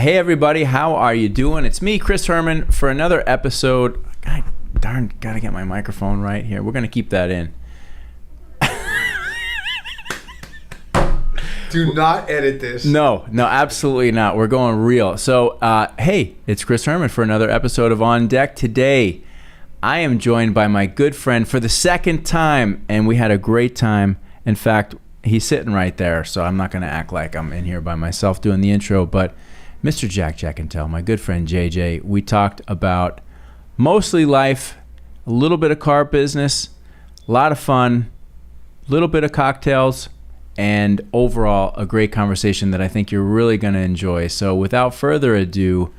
Hey everybody, how are you doing? It's me, Chris Herman, for another episode. God darn, gotta get my microphone right here. We're gonna keep that in. Do not edit this. No, absolutely not. We're going real. So, hey, it's Chris Herman for another episode of On Deck. Today, I am joined by my good friend for the second time, and we had a great time. In fact, he's sitting right there, so I'm not gonna act like I'm in here by myself doing the intro, but Mr. Jackintelle, my good friend JJ, we talked about mostly life, a little bit of car business, a lot of fun, a little bit of cocktails, and overall a great conversation that I think you're really going to enjoy. So without further ado,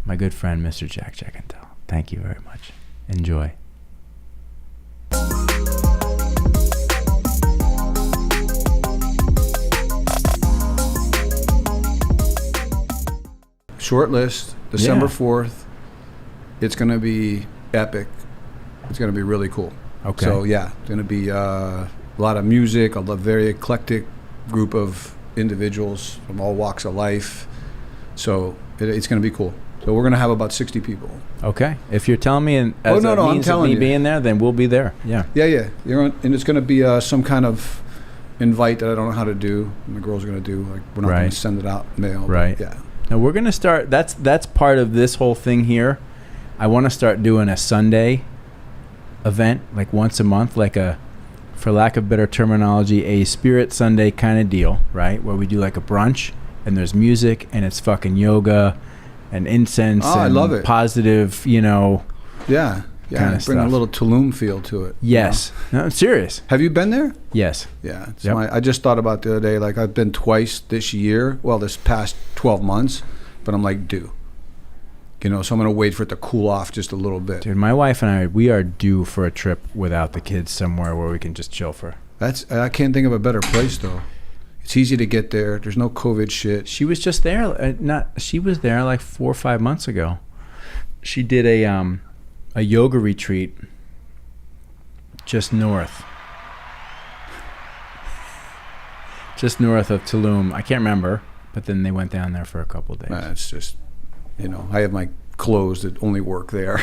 my good friend Mr. Jackintelle. Thank you very much. Enjoy. Short list, December 4th. It's going to be epic. It's going to be really cool. Okay. So, yeah, it's going to be a lot of music, a very eclectic group of individuals from all walks of life. So, it's going to be cool. So, we're going to have about 60 people. Okay. If you're telling me as a means of me being there, then we'll be there. Yeah. Yeah. And it's going to be some kind of invite that I don't know how to do. And the girls are going to do. Like, we're not going to send it out mail. Right. Yeah. Now we're gonna start. That's part of this whole thing here. I want to start doing a Sunday event, like once a month, like a, for lack of better terminology, a Spirit Sunday kind of deal, right? Where we do like a brunch and there's music and it's fucking yoga and incense and I love it. Positive, Yeah. Kind of bring stuff. A little Tulum feel to it. Yes. No, I'm serious. Have you been there? Yes. Yeah. Yep. I just thought about the other day, like I've been twice this year, this past 12 months, but I'm like due. So I'm going to wait for it to cool off just a little bit. Dude, my wife and we are due for a trip without the kids somewhere where we can just chill for. I can't think of a better place though. It's easy to get there. There's no COVID shit. She was just there. She was there like 4 or 5 months ago. She did a yoga retreat just north of Tulum. I can't remember, but then they went down there for a couple of days. It's just, I have my clothes that only work there.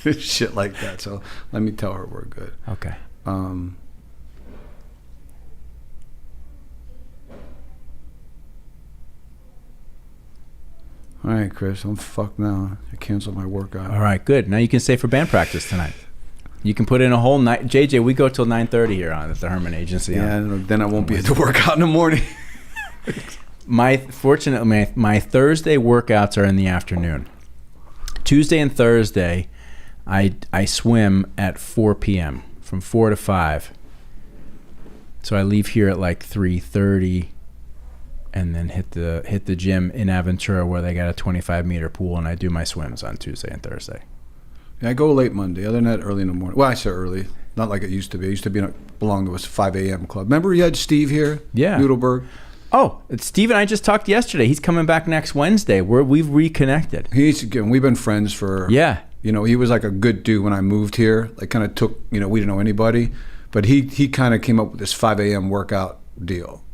Shit like that. So let me tell her we're good. Okay. All right, Chris, I'm fucked now. I canceled my workout. All right, good. Now you can stay for band practice tonight. You can put in a whole night. JJ, we go till 9:30 here at the Herman Agency. Yeah, then I won't be able to work out in the morning. Fortunately, my Thursday workouts are in the afternoon. Tuesday and Thursday, I swim at 4 p.m. from 4 to 5. So I leave here at like 3:30. And then hit the gym in Aventura where they got a 25-meter pool, and I do my swims on Tuesday and Thursday. Yeah, I go late Monday. Other than that, early in the morning. Well, I say early, not like it used to be. I used to belong to a 5 a.m. club. Remember you had Steve here? Yeah. Noodleberg. Oh, Steve and I just talked yesterday. He's coming back next Wednesday. We've reconnected. We've been friends for. Yeah. He was like a good dude when I moved here. Like kind of took. We didn't know anybody, but he kind of came up with this 5 a.m. workout deal.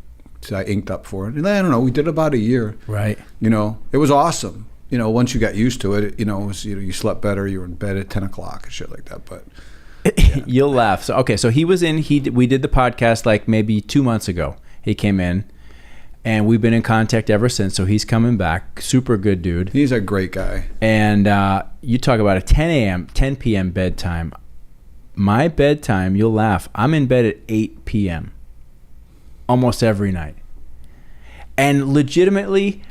So I inked up for it. And I don't know, we did about a year. Right. It was awesome. Once you got used to it, it was, you slept better, you were in bed at 10 o'clock and shit like that. But yeah. You'll laugh. So he was in, we did the podcast like maybe 2 months ago. He came in and we've been in contact ever since. So he's coming back. Super good dude. He's a great guy. And you talk about a 10 p.m. bedtime. My bedtime, you'll laugh. I'm in bed at 8 p.m. almost every night. And legitimately,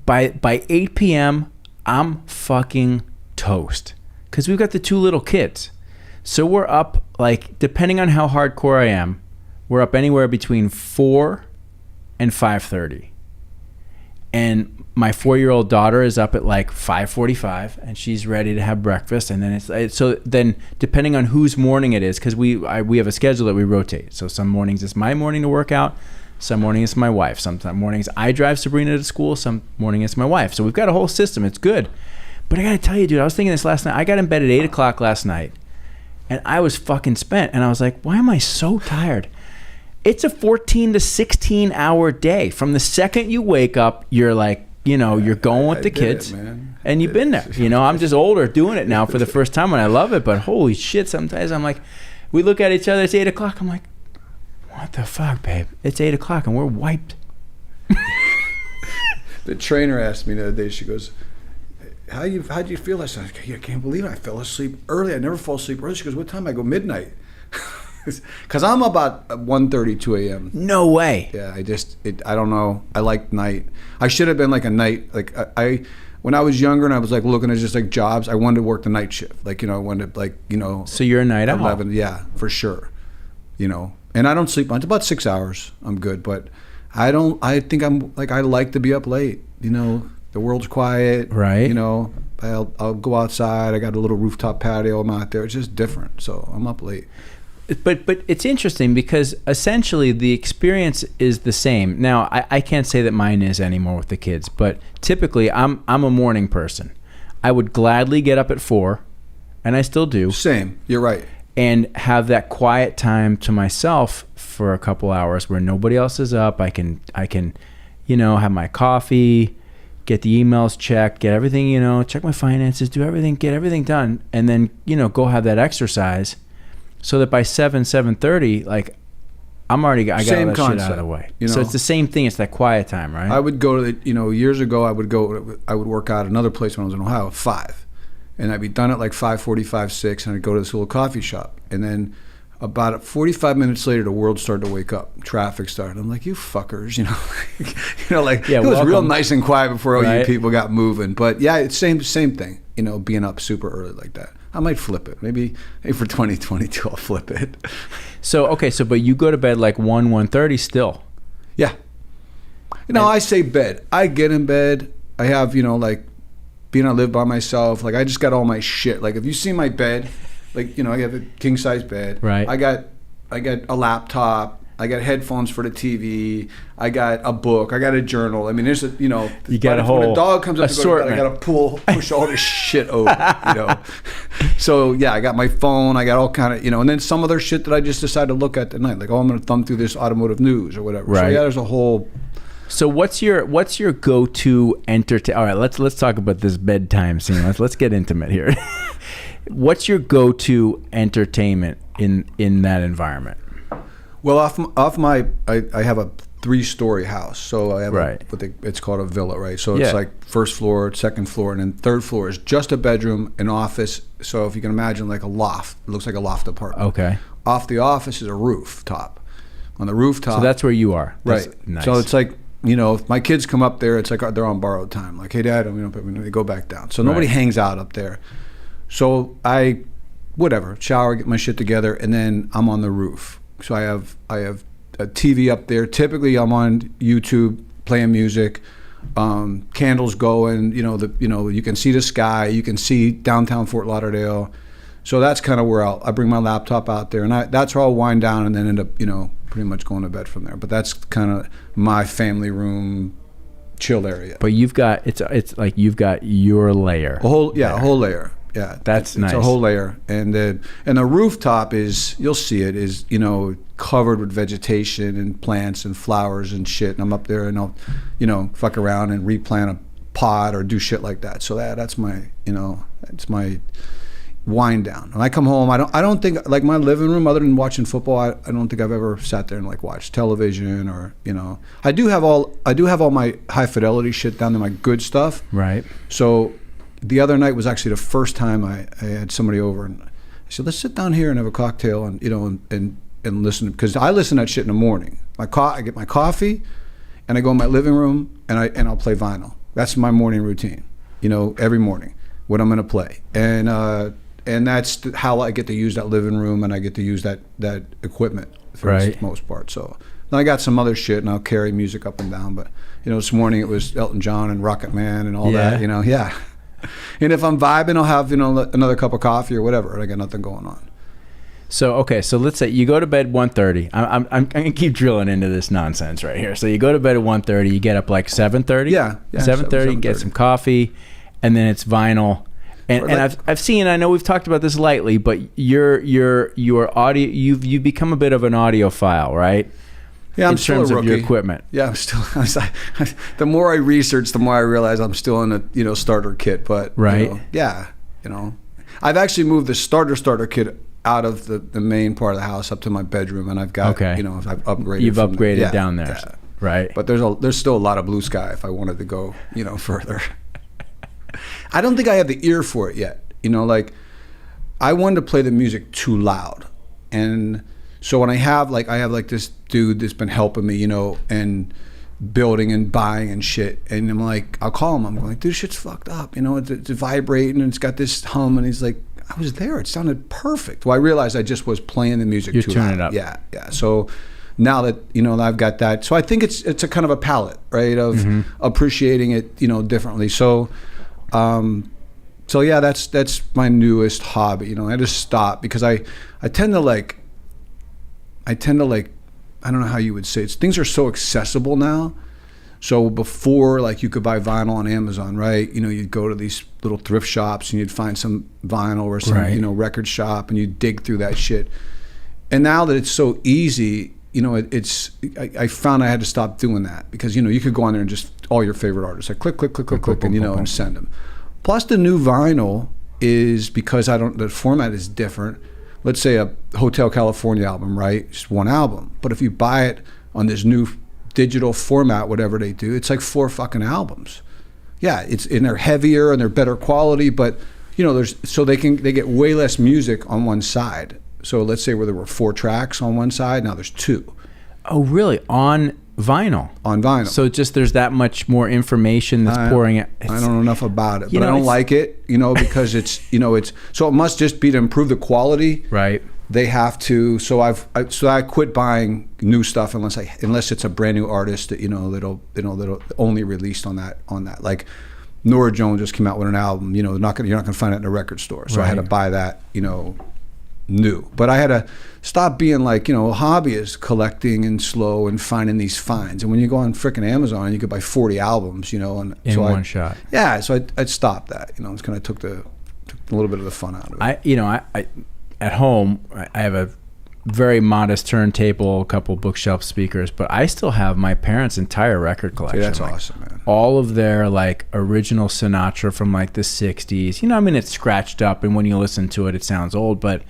by 8 p.m., I'm fucking toast. Because we've got the 2 little kids. So we're up, like, depending on how hardcore I am, we're up anywhere between 4 and 5:30. And my 4-year-old daughter is up at like 5:45, and she's ready to have breakfast. And then so then depending on whose morning it is, because we have a schedule that we rotate. So some mornings it's my morning to work out, some mornings it's my wife. Sometimes mornings I drive Sabrina to school, some morning it's my wife. So we've got a whole system. It's good. But I got to tell you, dude, I was thinking this last night. I got in bed at 8 o'clock last night, and I was fucking spent. And I was like, why am I so tired? it's a 14 to 16 hour day. From the second you wake up, you're like, you know, you're going with the kids, man. and you've been there. You know, I'm just older doing it now for the first time, and I love it. But holy shit, sometimes I'm like, we look at each other. It's 8 o'clock. I'm like, what the fuck, babe? It's 8 o'clock, and we're wiped. The trainer asked me the other day. She goes, how'd you feel last night? I can't believe it. I fell asleep early. I never fall asleep early. She goes, what time? I go, midnight. Because I'm about 1:30, 2 a.m. No way. Yeah, I don't know. I like night. I should have been like a night. Like when I was younger and I was like looking at just like jobs, I wanted to work the night shift. Like, you know, I wanted like, you know. So you're a night owl. 11, yeah, for sure. You know, and I don't sleep much. About 6 hours. I'm good. But I think I'm like, I like to be up late. You know, the world's quiet. Right. You know, I'll go outside. I got a little rooftop patio. I'm out there. It's just different. So I'm up late. But it's interesting because essentially the experience is the same. Now, I can't say that mine is anymore with the kids, but typically I'm a morning person. I would gladly get up at 4, and I still do. Same. You're right. And have that quiet time to myself for a couple hours where nobody else is up. I can, you know, have my coffee, get the emails checked, get everything, you know, check my finances, do everything, get everything done, and then, you know, go have that exercise. So that by 7:30, like I got all that shit out of the way. You know? So it's the same thing. It's that quiet time, right? I would go to you know, years ago I would work out at another place when I was in Ohio at 5, and I'd be done at like 5:45, 6, and I'd go to this little coffee shop, and then about 45 minutes later the world started to wake up. Traffic started. I'm like, you fuckers, you know, like it was real nice and quiet before all you people got moving. But yeah, it's same thing. You know, being up super early like that. I might flip it. Maybe for 2022 I'll flip it. So but you go to bed like 1:30 still. Yeah. You know, I say bed. I get in bed. I have, you know, like being I live by myself, like I just got all my shit. Like if you see my bed, like, you know, I have a king size bed. Right. I got a laptop. I got headphones for the TV. I got a book. I got a journal. I mean, there's a, you know, you got a whole when a dog comes up to go to bed, I got to push all this shit over, you know. So yeah, I got my phone. I got all kind of, you know, and then some other shit that I just decided to look at night, like, oh, I'm going to thumb through this automotive news or whatever. Right. So yeah, there's a whole. So what's your go-to All right, let's talk about this bedtime scene. Let's get intimate here. What's your go-to entertainment in that environment? Well, off my, I have a 3-story house, so I have it's called a villa, right? So it's like first floor, second floor, and then third floor is just a bedroom, an office. So if you can imagine, like a loft, it looks like a loft apartment. Okay. Off the office is a rooftop. On the rooftop. So that's where you are. That's right. Nice. So it's like, you know, if my kids come up there, it's like they're on borrowed time. Like, hey, Dad, they go back down. So nobody hangs out up there. So I, shower, get my shit together, and then I'm on the roof. So I have a TV up there. Typically, I'm on YouTube playing music, candles going. You can see the sky. You can see downtown Fort Lauderdale. So that's kind of where I bring my laptop out there, and that's where I'll wind down and then end up, you know, pretty much going to bed from there. But that's kind of my family room, chill area. But you've got it's like you've got your layer. A whole layer. Yeah, that's nice. It's a whole layer, and the rooftop is, you'll see it, is, you know, covered with vegetation and plants and flowers and shit. And I'm up there and I'll, you know, fuck around and replant a pot or do shit like that. So that's my, you know, that's my wind down. When I come home, I don't think, like, my living room, other than watching football, I don't think I've ever sat there and like watched television or, you know. I do have all my high fidelity shit down there, my good stuff. Right. So the other night was actually the first time I had somebody over, and I said, let's sit down here and have a cocktail and, you know, and listen, because I listen to that shit in the morning. I get my coffee and I go in my living room and I'll play vinyl. That's my morning routine, you know, every morning, what I'm going to play. And that's how I get to use that living room, and I get to use that equipment for the most part. So then I got some other shit, and I'll carry music up and down. But, you know, this morning it was Elton John and Rocket Man and all that, you know, yeah. And if I'm vibing, I'll have, you know, another cup of coffee or whatever. I got nothing going on. So so let's say you go to bed 1:30. I'm gonna keep drilling into this nonsense right here. So you go to bed at 1:30. You get up like 7:30. Yeah. 7:30. Get some coffee, and then it's vinyl. And I've seen. I know we've talked about this lightly, but your audio. You've become a bit of an audiophile, right? Yeah, I'm in still terms a of your rookie. equipment. Yeah, I'm still. The more I research, the more I realize I'm still in a starter kit. But Right. I've actually moved the starter kit out of the main part of the house up to my bedroom, and I've got I've upgraded. You've upgraded there. down there, Yeah. right? But there's still a lot of blue sky if I wanted to go further. I don't think I have the ear for it yet. Like I wanted to play the music too loud, and so when I have this dude that's been helping me, and building and buying and shit, and I'm like, I'll call him. I'm going, dude, shit's fucked up. It's vibrating and it's got this hum, and he's like, I was there. It sounded perfect. Well, I realized I just was playing the music too loud. Turning it up. Yeah. So now that I've got that, so I think it's a kind of a palette, right, of appreciating it, differently. So, yeah, that's my newest hobby. I just stopped because I tend to like. I don't know how you would say it. Things are so accessible now. So before, like, you could buy vinyl on Amazon, right? You'd go to these little thrift shops and you'd find some vinyl or some, right. Record shop, and you'd dig through that shit. And now that it's so easy, I found I had to stop doing that because, you could go on there and just all your favorite artists, like click, and, and send them. Plus the new vinyl is, because the format is different. Let's say a Hotel California album, right? It's one album. But if you buy it on this new digital format, whatever they do, it's like 4 fucking albums. Yeah, and they're heavier and they're better quality, but they get way less music on one side. So let's say where there were 4 tracks on one side, now there's 2. Oh, really? On vinyl? On vinyl. So just there's that much more information that's pouring out. I don't know enough about it, but I don't like it, because it's so it must just be to improve the quality. Right. They have to. So I quit buying new stuff unless it's a brand new artist that that'll only released on that. Like Norah Jones just came out with an album. You're not gonna find it in a record store. So I had to buy that. New. But I had to stop being like, a hobbyist, collecting and slow and finding these finds. And when you go on frickin' Amazon, you could buy 40 albums, and in one shot. Yeah, so I stopped that. It's kind of took a little bit of the fun out of it. I at home, I have a very modest turntable, a couple bookshelf speakers, but I still have my parents' entire record collection. That's awesome, man. All of their original Sinatra from the 60s. It's scratched up, and when you listen to it, it sounds old, but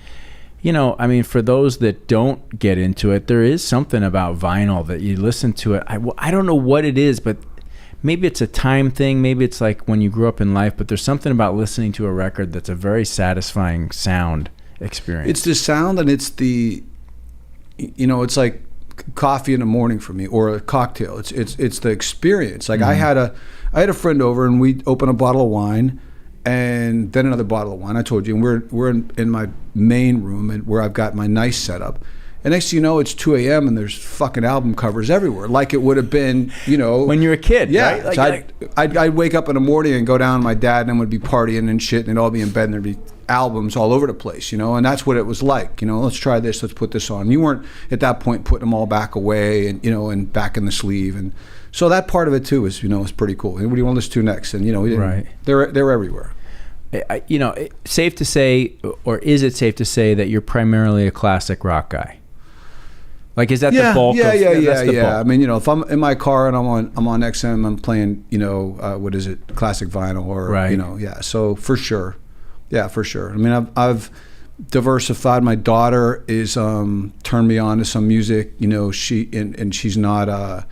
for those that don't get into it, there is something about vinyl that you listen to it. I don't know what it is, but maybe it's a time thing. Maybe it's like when you grew up in life, but there's something about listening to a record that's a very satisfying sound experience. It's the sound, and it's the, it's like coffee in the morning for me, or a cocktail. It's the experience. Like I had a friend over, and we opened a bottle of wine, and then another bottle of wine. I told you, and we're in my main room, and where I've got my nice setup. And next thing you know, it's 2 a.m. and there's fucking album covers everywhere, like it would have been, when you're a kid. Yeah, right? so I'd wake up in the morning and go down to my dad, and then would be partying and shit, and they'd all be in bed, and there'd be albums all over the place, and that's what it was like. Let's try this, let's put this on. You weren't at that point putting them all back away and and back in the sleeve, and so that part of it too is is pretty cool. And what do you want to listen to next? And right, they're everywhere. Safe to say, or is it safe to say that you're primarily a classic rock guy? Like, is that the bulk? Yeah. Bulk. If I'm in my car and I'm on XM, I'm playing, what is it, classic vinyl, or right. So for sure, for sure. I've diversified. My daughter is turned me on to some music. She's not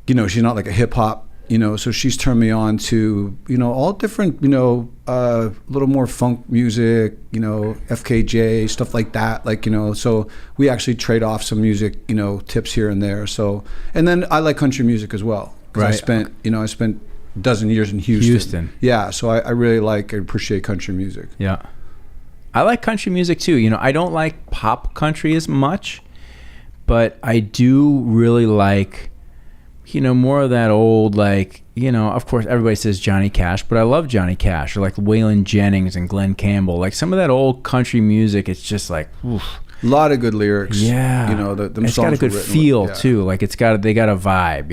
she's not like a hip hop. So she's turned me on to, all different, a little more funk music, FKJ, stuff like that. So we actually trade off some music, tips here and there. So, and then I like country music as well. Right. I spent a dozen years in Houston. Yeah. So I really appreciate country music. Yeah. I like country music too. I don't like pop country as much, but I do really like, more of that old, of course everybody says Johnny Cash, but I love Johnny Cash, or like Waylon Jennings and Glenn Campbell, like some of that old country music. It's just like, oof. A lot of good lyrics. Yeah. Them it's songs got a good feel too. Like they got a vibe,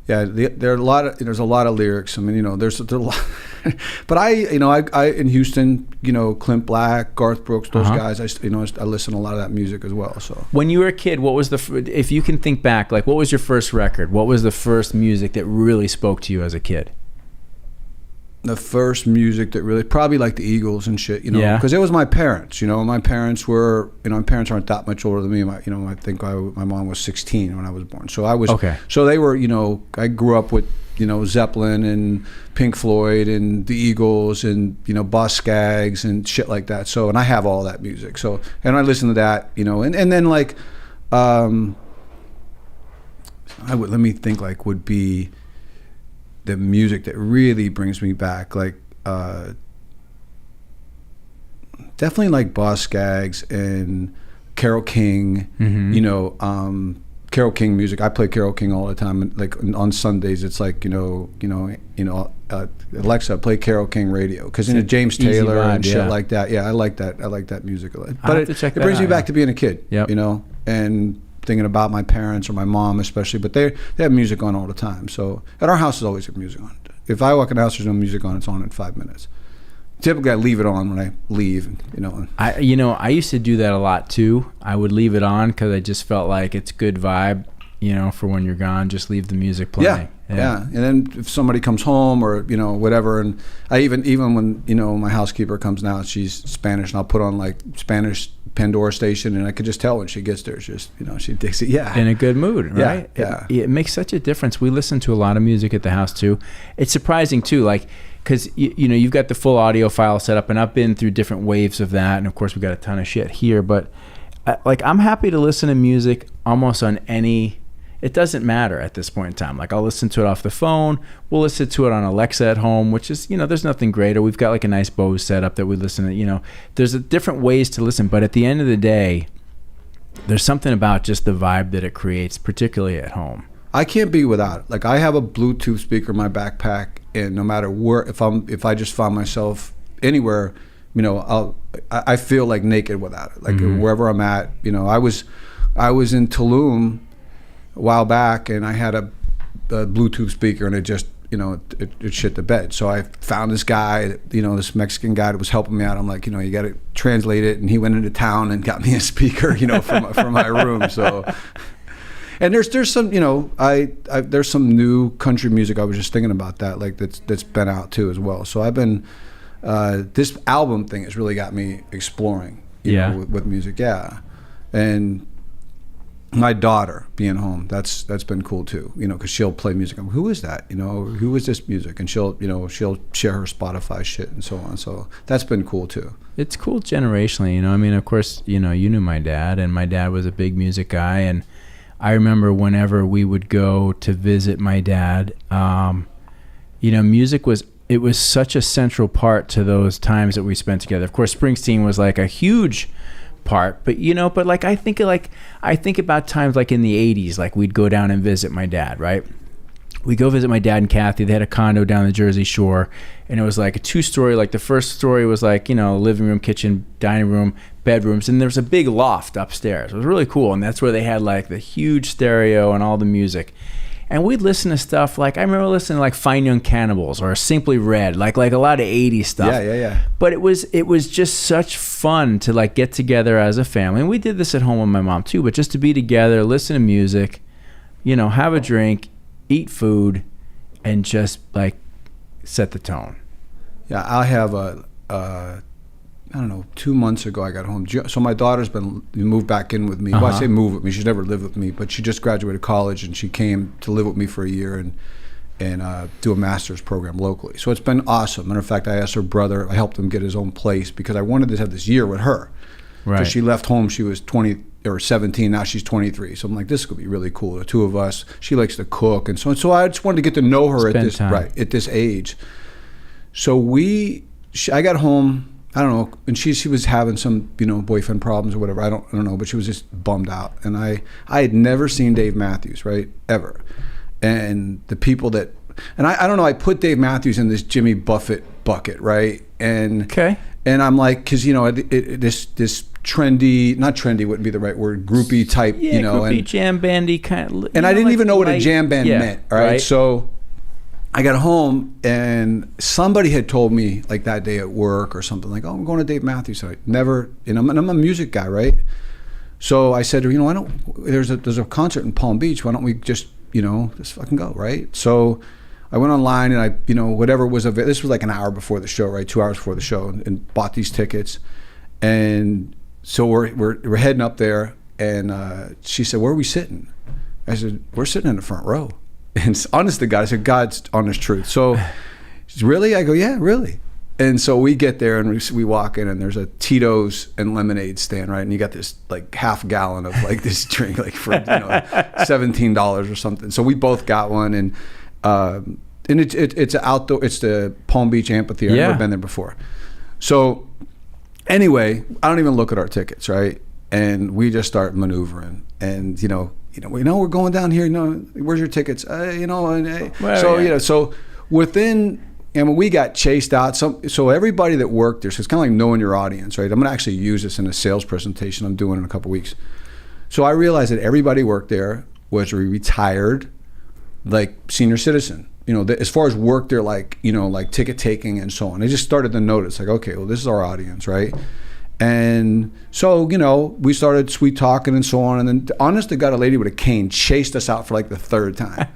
Yeah, there are there's a lot of lyrics. I mean, there's a lot. But I in Houston, Clint Black, Garth Brooks, those guys. I listen to a lot of that music as well. So when you were a kid, what was if you can think back, like what was your first record? What was the first music that really spoke to you as a kid? The first music that really, probably like the Eagles and shit, because it was my parents. My parents were, my parents aren't that much older than me. I think my mom was 16 when I was born. So I was, so they were, I grew up with, Zeppelin and Pink Floyd and the Eagles and, Boss Skaggs and shit like that. So, and I have all that music. So, and I listen to that, and then like, let me think, like would be the music that really brings me back, like definitely like Boss Skaggs and Carole King. Carole King music. I play Carole King all the time. Like on Sundays, it's like Alexa, play Carole King radio, because James Taylor vibe, and shit like that. Yeah, I like that. I like that music a lot. But it brings me back to being a kid. Yep. And thinking about my parents or my mom especially, but they have music on all the time. So at our house, there's always music on. If I walk in the house, there's no music on, it's on in 5 minutes. Typically I leave it on when I leave, I used to do that a lot too. I would leave it on because I just felt like it's good vibe, for when you're gone, just leave the music playing. Yeah. And then if somebody comes home or whatever, and I even when my housekeeper comes now, she's Spanish, and I'll put on like Spanish Pandora station, and I could just tell when she gets there, it's just she digs it. In a good mood, right? Yeah. It makes such a difference. We listen to a lot of music at the house too. It's surprising too, like because you've got the full audio file set up, and I've been through different waves of that, and of course we got a ton of shit here, but like I'm happy to listen to music almost on any. It doesn't matter at this point in time. Like I'll listen to it off the phone. We'll listen to it on Alexa at home, which is, there's nothing greater. We've got like a nice Bose setup that we listen to, there's different ways to listen. But at the end of the day, there's something about just the vibe that it creates, particularly at home. I can't be without it. Like I have a Bluetooth speaker in my backpack, and no matter where, if I just find myself anywhere, I feel like naked without it. Like wherever I'm at, I was in Tulum a while back, and I had a Bluetooth speaker, and it just it shit the bed. So I found this guy, this Mexican guy that was helping me out. I'm like, you got to translate it, and he went into town and got me a speaker, from my room. So, and there's some, there's some new country music. I was just thinking about that, like that's been out too as well. So I've been this album thing has really got me exploring, with music, and my daughter being home, that's been cool too, because she'll play music. I'm, who is that? Who is this music? And she'll share her Spotify shit and so on. So that's been cool too. It's cool generationally, I mean, of course, you knew my dad, and my dad was a big music guy. And I remember whenever we would go to visit my dad, music was such a central part to those times that we spent together. Of course, Springsteen was like a huge part, but like I think about times like in the 80s, like we'd go down and visit my dad, right? We go visit my dad and Kathy. They had a condo down the Jersey Shore, and it was like a 2-story. Like the first story was like, living room, kitchen, dining room, bedrooms, and there was a big loft upstairs. It was really cool, and that's where they had like the huge stereo and all the music. And we'd listen to stuff like, I remember listening to like Fine Young Cannibals or Simply Red, like a lot of 80s stuff. Yeah. But it was just such fun to like get together as a family. And we did this at home with my mom too, but just to be together, listen to music, have a drink, eat food, and just like set the tone. Yeah, I have I don't know, 2 months ago I got home. So my daughter's moved back in with me. Well, I say move with me. She's never lived with me, but she just graduated college, and she came to live with me for a year and do a master's program locally. So it's been awesome. Matter of fact, I asked her brother, I helped him get his own place because I wanted to have this year with her. Right. Because she left home, she was 20 or 17, now she's 23. So I'm like, this could be really cool. The two of us, she likes to cook and so on. So I just wanted to get to know her at this age. So I got home, I don't know, and she was having some, boyfriend problems or whatever. I don't know, but she was just bummed out. And I had never seen Dave Matthews, right, ever. And the people that, and I don't know, I put Dave Matthews in this Jimmy Buffett bucket, right? And okay. And I'm like, because this trendy, not trendy wouldn't be the right word, groupie type, groupie, and jam bandy kind of. And I didn't even know what a jam band meant. Right? So I got home and somebody had told me like that day at work or something like, oh, I'm going to Dave Matthews. So I never, and I'm a music guy, right? So I said, why don't, there's a concert in Palm Beach. Why don't we just fucking go, right? So I went online and I, whatever was available. This was like an hour before the show, right? 2 hours before the show, and bought these tickets. And so we're heading up there, and she said, "Where are we sitting?" I said, "We're sitting in the front row." And honest to God, I said, "God's honest truth." So, she said, "Really?" I go, "Yeah, really." And so we get there and we walk in, and there's a Tito's and lemonade stand, right? And you got this like half gallon of like this drink, like for $17 or something. So we both got one, and it's an outdoor. It's the Palm Beach Amphitheater. I've never been there before. So anyway, I don't even look at our tickets, right? And we just start maneuvering, and we're going down here. Where's your tickets? So within. And when we got chased out, so everybody that worked there, so it's kind of like knowing your audience, right? I'm going to actually use this in a sales presentation I'm doing in a couple of weeks. So I realized that everybody worked there was a retired, like senior citizen. As far as work there, like ticket taking and so on. I just started to notice, like, okay, well, this is our audience, right? And so, we started sweet talking and so on. And then, honest to God, a lady with a cane chased us out for like the third time.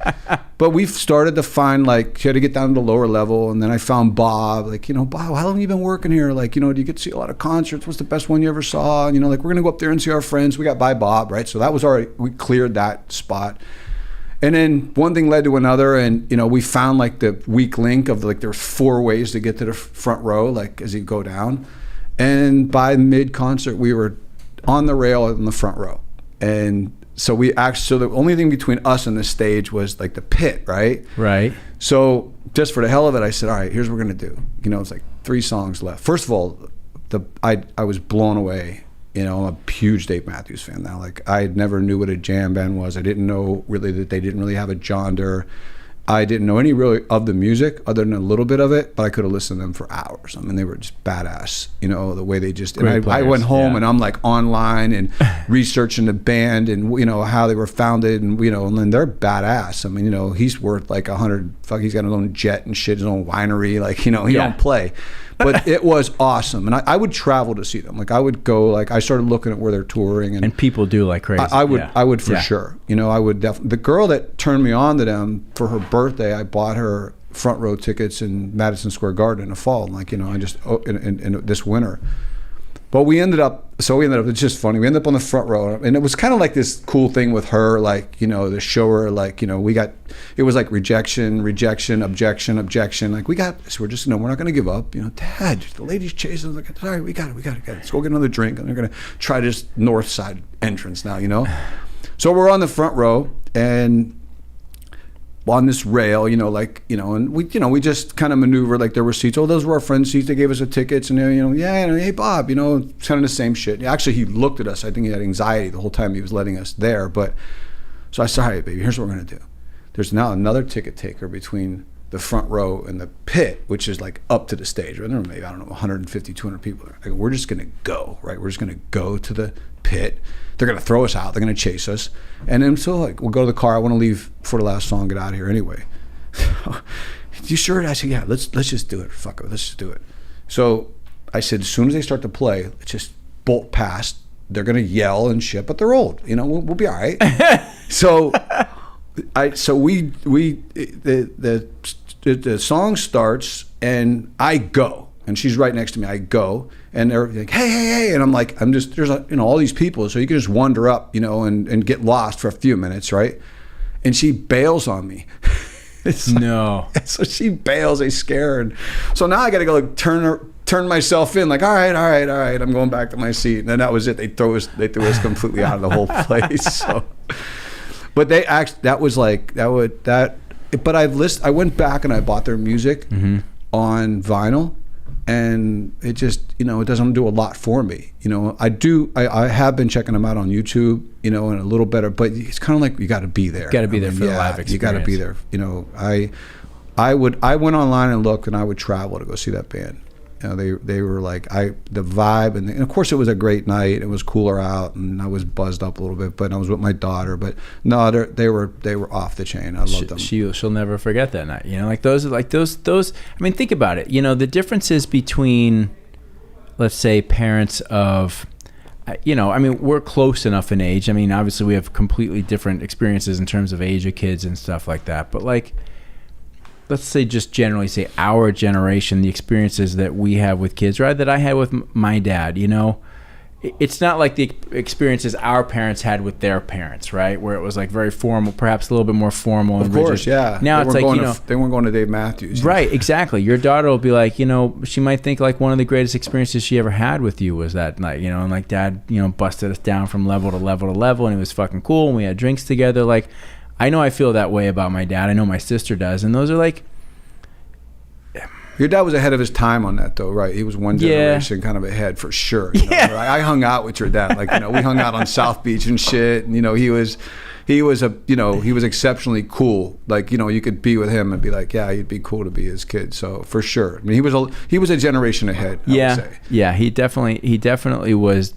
But we've started to find, like, she had to get down to the lower level. And then I found Bob, like, Bob, how long have you been working here? Like, do you get to see a lot of concerts? What's the best one you ever saw? And, like, we're going to go up there and see our friends. We got by Bob, right? So that was we cleared that spot. And then one thing led to another, and we found like the weak link of like there's 4 ways to get to the front row, like as you go down. And by mid-concert, we were on the rail in the front row. And so the only thing between us and the stage was like the pit, right? Right. So just for the hell of it, I said, all right, here's what we're going to do. It's like 3 songs left. First of all, I was blown away. I'm a huge Dave Matthews fan now. Like, I never knew what a jam band was. I didn't know really that they didn't really have a genre. I didn't know any really of the music other than a little bit of it, but I could have listened to them for hours. I mean, they were just badass, the way they just, and I went home and I'm like online and researching the band and, how they were founded and, and then they're badass. I mean, he's worth like 100, he's got his own jet and shit, his own winery, like, he don't play. But it was awesome. And I would travel to see them. Like, I would go, like, I started looking at where they're touring. And people do like crazy. I would for sure. I would definitely. The girl that turned me on to them, for her birthday, I bought her front row tickets in Madison Square Garden in the fall. Like, I just, in this winter. But we ended up, it's just funny. We ended up on the front row. And it was kind of like this cool thing with her, like, to show her, like, it was like rejection, objection. Like, we're just, we're not going to give up. Dad, the lady's chasing us. Like, sorry, we got it. Let's go get another drink. And they're going to try this north side entrance now, So we're on the front row and on this rail, and we just kind of maneuver, like there were seats. Oh, those were our friends' seats. They gave us the tickets, and hey Bob, it's kind of the same shit. Actually, he looked at us. I think he had anxiety the whole time he was letting us there. But so I said, all right, baby, here's what we're gonna do. There's now another ticket taker between the front row and the pit, which is like up to the stage. Right? There were maybe 150, 200 people there. I go, we're just gonna go, right? We're just gonna go to the pit. They're gonna throw us out. They're gonna chase us, and then so like we'll go to the car. I want to leave for the last song. Get out of here anyway. You sure? I said, yeah. Let's just do it. Fuck it. Let's just do it. So I said, as soon as they start to play, let's just bolt past. They're gonna yell and shit, but they're old. We'll be all right. So the song starts and I go. And she's right next to me. I go, and they're like, hey, and I'm like, there's all these people, so you can just wander up, and get lost for a few minutes, right? And she bails on me. No. So she bails. They scare her. And so now I got to go like, turn myself in. Like, all right. I'm going back to my seat. And then that was it. They threw us completely out of the whole place. So, but they that was like that. But I went back and I bought their music on vinyl. And it just, it doesn't do a lot for me. I have been checking them out on YouTube, and a little better, but it's kind of like you got to be there. Got to be there for the live experience. You got to be there. I went online and looked, and I would travel to go see that band. You know, they were like, the vibe, and of course it was a great night. It was cooler out, and I was buzzed up a little bit, but I was with my daughter. But no, they were off the chain. I loved them. She'll never forget that night. You know, like those. I mean, think about it. You know, the differences between, let's say, parents of, you know, I mean, we're close enough in age. I mean, obviously we have completely different experiences in terms of age of kids and stuff like that. But like, let's say just generally say our generation, the experiences that we have with kids, right, that I had with my dad, you know, it's not like the experiences our parents had with their parents, right, where it was like very formal, perhaps a little bit more formal. Of course, yeah. Now it's like, you know, they weren't going to Dave Matthews. Right, exactly. Your daughter will be like, you know, she might think like one of the greatest experiences she ever had with you was that night, you know, and like dad, you know, busted us down from level to level to level, and it was fucking cool, and we had drinks together. Like, I know I feel that way about my dad. I know my sister does. And those are like... Your dad was ahead of his time on that, though, right? He was one generation kind of ahead for sure. You know? Yeah. I hung out with your dad. Like, you know, we hung out on South Beach and shit. And, you know, he was exceptionally cool. Like, you know, you could be with him and be like, yeah, you'd be cool to be his kid. So for sure. I mean, he was a generation ahead, I would say. Yeah, he definitely was.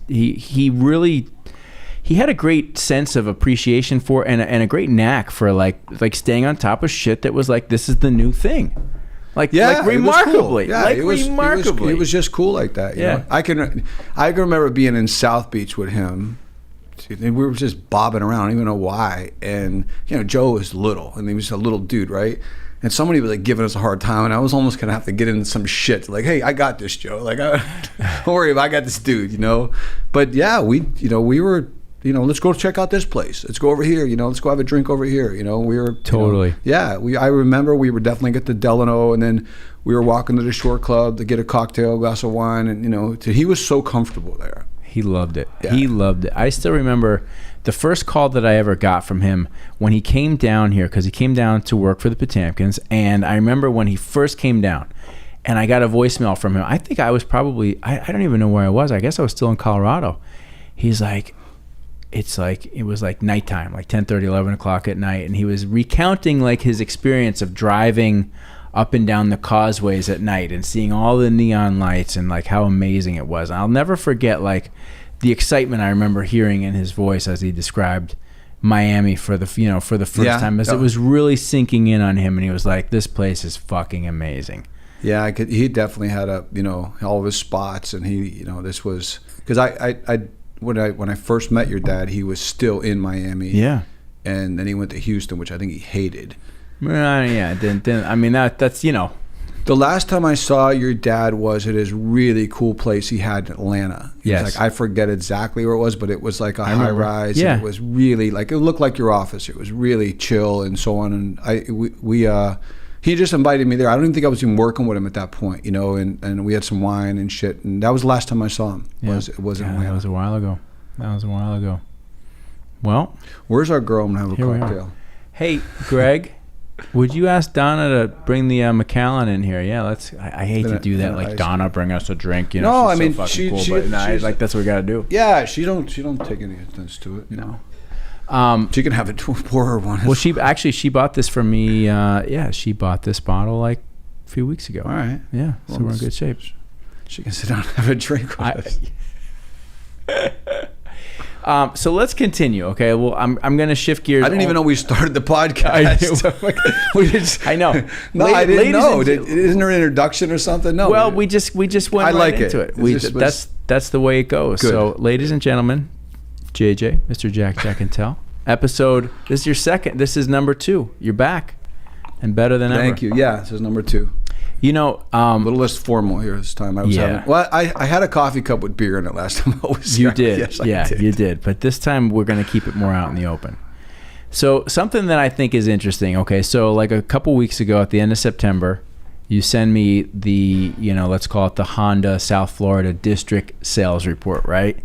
He had a great sense of appreciation for and a great knack for like staying on top of shit that was like, this is the new thing. Like remarkably. Cool. He was just cool like that. You know? I can remember being in South Beach with him. We were just bobbing around. I don't even know why. And, you know, Joe was little, and he was a little dude, right? And somebody was like giving us a hard time, and I was almost gonna have to get into some shit. Like, hey, I got this, Joe. Like, don't worry about it. I got this dude, you know? But yeah, we were, you know, let's go check out this place. Let's go over here. You know, let's go have a drink over here. You know, we were totally. You know, I remember we were definitely at the Delano, and then we were walking to the Shore Club to get a cocktail, a glass of wine, and you know, he was so comfortable there. He loved it. Yeah. He loved it. I still remember the first call that I ever got from him when he came down here, because he came down to work for the Potamkins, and I remember when he first came down, and I got a voicemail from him. I think I was probably I don't even know where I was. I guess I was still in Colorado. He's like, it was like nighttime, like 10:30, 11 o'clock at night, and he was recounting like his experience of driving up and down the causeways at night and seeing all the neon lights and like how amazing it was. And I'll never forget like the excitement I remember hearing in his voice as he described Miami for the first time, as it was really sinking in on him, and he was like, this place is fucking amazing. Yeah, he definitely had all of his spots, and this was, because when I first met your dad, he was still in Miami. Yeah. And then he went to Houston, which I think he hated. Yeah, I mean, that's, you know. The last time I saw your dad was at his really cool place he had in Atlanta. Yes. Like, I forget exactly where it was, but it was like a high rise. Yeah. And it was really like, it looked like your office. It was really chill and so on. And he just invited me there. I don't even think I was even working with him at that point, you know, and we had some wine and shit. And that was the last time I saw him. Yeah. Was in Atlanta. That was a while ago. Well, where's our girl? I'm going to have a cocktail. Hey, Greg. Would you ask Donna to bring the Macallan in here? Yeah, I hate to do that. Like, Donna, bring us a drink. You know, no, she's I mean, so fucking cool, but like that's what we got to do. Yeah, she don't take any offense to it. No. She can have it, pour her one. Well, she bought this for me. She bought this bottle like a few weeks ago. All right. Yeah, so we're in good shape. She can sit down and have a drink with us. So let's continue, okay? Well, I'm going to shift gears. I didn't even know we started the podcast. I know. No, I didn't know. Isn't there an introduction or something? No. Well, we just went into it. That's the way it goes. Good. So, ladies and gentlemen, JJ, Mr. Jackintelle, episode. This is your second. This is number 2. You're back, and better than ever. Thank you. Yeah, this is number 2. You know, a little less formal here this time. I had a coffee cup with beer in it last time I was here. You did. Yes, I did. You did. But this time we're going to keep it more out in the open. So something that I think is interesting. Okay, so like a couple weeks ago at the end of September, you send me the, let's call it the Honda South Florida District Sales Report, right?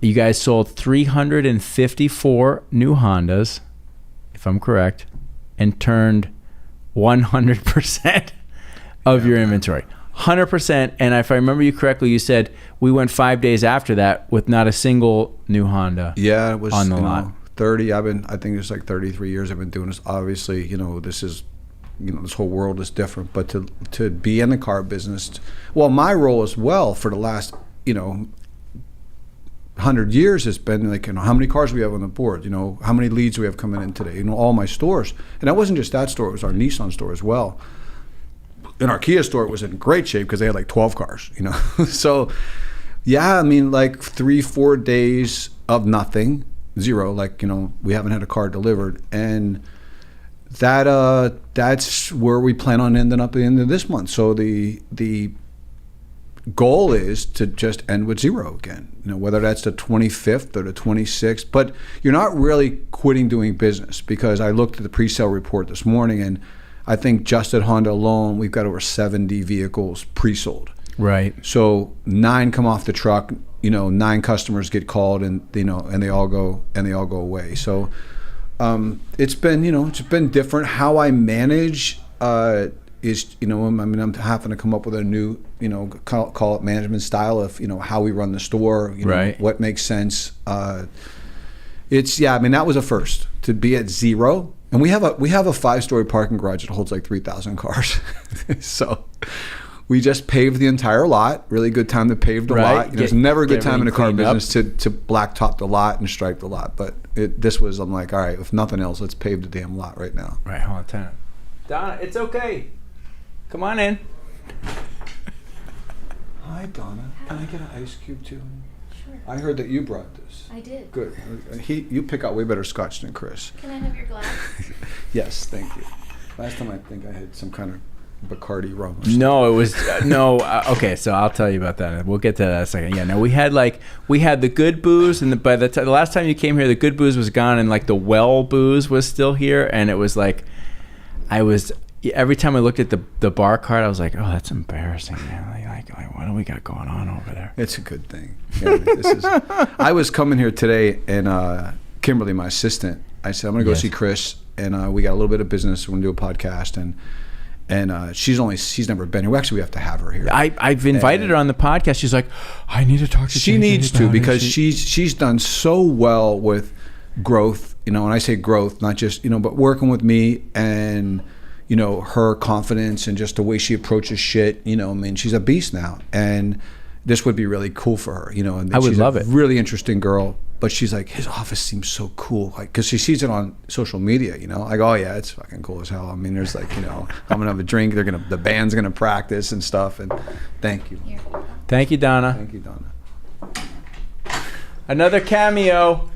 You guys sold 354 new Hondas, if I'm correct, and turned 100% of your inventory. 100%. And if I remember you correctly, you said we went 5 days after that with not a single new Honda. Yeah, it was on the lot. 30. I think it's like 33 years I've been doing this. Obviously, this is this whole world is different. But to be in the car business, well, my role as well for the last 100 years has been like, how many cars we have on the board, how many leads we have coming in today, all my stores. And that wasn't just that store, it was our Nissan store as well. In our Kia store, it was in great shape because they had like 12 cars, So, yeah, I mean, like 3-4 days of nothing, zero, like, we haven't had a car delivered. And that's where we plan on ending up at the end of this month. So the goal is to just end with zero again, whether that's the 25th or the 26th. But you're not really quitting doing business, because I looked at the pre-sale report this morning, and I think just at Honda alone, we've got over 70 vehicles pre-sold. Right. So 9 come off the truck. 9 customers get called, and and they all go away. So it's been different. How I manage is I'm having to come up with a new call it management style of how we run the store. Right. What makes sense. That was a first to be at zero. And we have a 5-story parking garage that holds like 3,000 cars. So we just paved the entire lot. Really good time to pave the lot. It's never a good time in a car business to blacktop the lot and stripe the lot. But I'm like, all right, if nothing else, let's pave the damn lot right now. Right, hold on, time. Donna, it's okay. Come on in. Hi, Donna. Can I get an ice cube too? Sure. I heard that you brought this. I did. Good. You pick out way better scotch than Chris. Can I have your glass? Yes, thank you. Last time I think I had some kind of Bacardi rum. No, it was okay. So I'll tell you about that. We'll get to that in a second. Yeah, no, we had the good booze, and by the last time you came here, the good booze was gone, and like the well booze was still here, and it was like, every time I looked at the bar card, I was like, oh, that's embarrassing, man. Like, what do we got going on over there? It's a good thing. Yeah, I was coming here today, and Kimberly, my assistant, I said, I'm going to go see Chris, and we got a little bit of business. We're going to do a podcast, and she's never been here. Well, actually, we have to have her here. I've invited her on the podcast. She's like, I need to talk to you. She needs to, because she's done so well with growth. When I say growth, not just but working with me, and her confidence and just the way she approaches shit. She's a beast now, and this would be really cool for her. And I would love it. Really interesting girl. But she's like, his office seems so cool, like, because she sees it on social media. I go, oh yeah, it's fucking cool as hell. I mean, there's like, I'm gonna have a drink. The band's gonna practice and stuff. And thank you. Thank you, Donna. Thank you, Donna. Another cameo.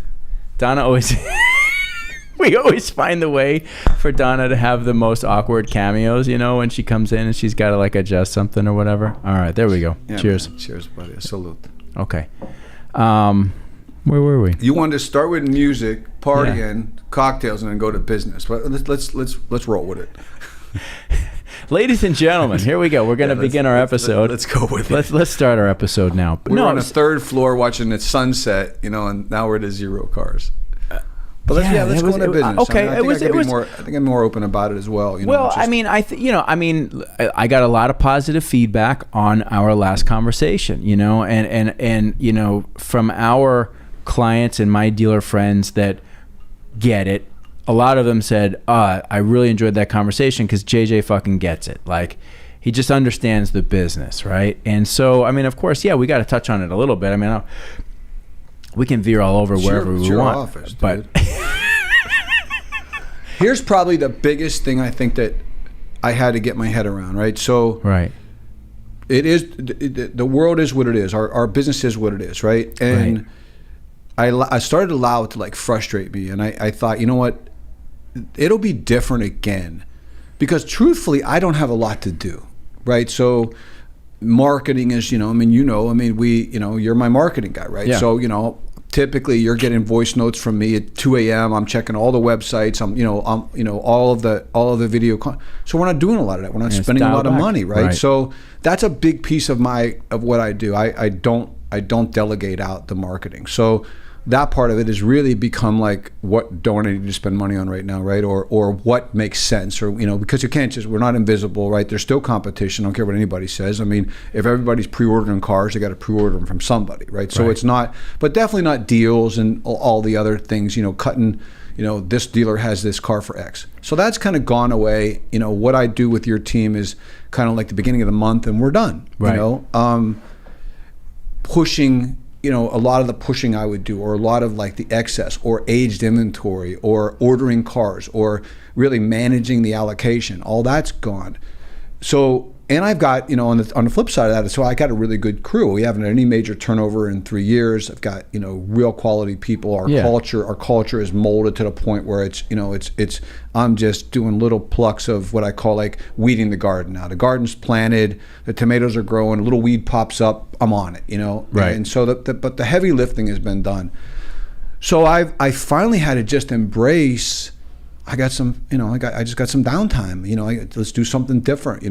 Donna always. We always find the way for Donna to have the most awkward cameos, when she comes in and she's got to like adjust something or whatever. All right, there we go. Yeah, cheers. Man. Cheers, buddy. A salute. Okay. Where were we? You wanted to start with music, partying, cocktails, and then go to business. But let's roll with it. Ladies and gentlemen, here we go. We're going to begin our episode. Let's go with it. Let's start our episode now. We're on the 3rd floor watching the sunset, and now we're at zero cars. But let's go into business. Okay, I think I'm more open about it as well. I got a lot of positive feedback on our last conversation. And from our clients and my dealer friends that get it, a lot of them said, I really enjoyed that conversation because JJ fucking gets it. Like, he just understands the business, right? And so, of course, we got to touch on it a little bit. We can veer all over wherever we want. Office, but here's probably the biggest thing I think that I had to get my head around, right? So it is the world is what it is. Our business is what it is, right? And I started to allow it to like frustrate me, and I thought, you know what? It'll be different again, because truthfully, I don't have a lot to do, right? So marketing is, you're my marketing guy, right? Yeah. So, typically you're getting voice notes from me at 2 a.m. I'm checking all the websites. All of the video. So we're not doing a lot of that. We're not spending a lot of money, right? So that's a big piece of what I do. I don't delegate out the marketing. So that part of it has really become like, what don't I need to spend money on right now, right? Or what makes sense, or because you can't we're not invisible, right? There's still competition. I don't care what anybody says. If everybody's pre-ordering cars, they got to pre-order them from somebody, right? So it's not, but definitely not deals and all the other things, cutting this dealer has this car for X. So that's kind of gone away. What I do with your team is kind of like the beginning of the month and we're done. Right. Pushing, a lot of the pushing I would do, or a lot of like the excess or aged inventory or ordering cars or really managing the allocation, all that's gone. So, and I've got, on the flip side of that, so I got a really good crew. We haven't had any major turnover in 3 years. I've got, real quality people. Our culture is molded to the point where it's I'm just doing little plucks of what I call like weeding the garden. Now the garden's planted, the tomatoes are growing, a little weed pops up, I'm on it, Right. And so but the heavy lifting has been done. So I finally had to just embrace, I got some, I just got some downtime. Let's do something different.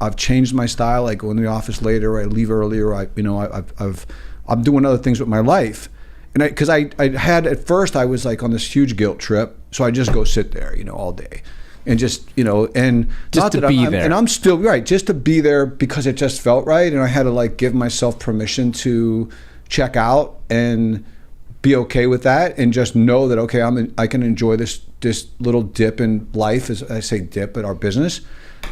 I've changed my style. I go in the office later. I leave earlier. I'm doing other things with my life, and because I had at first I was like on this huge guilt trip, so I just go sit there, all day, and just and just not to that be I'm, there. And I'm still right, just to be there because it just felt right, and I had to like give myself permission to check out and be okay with that, and just know that okay, I can enjoy this little dip in life, as I say dip at our business,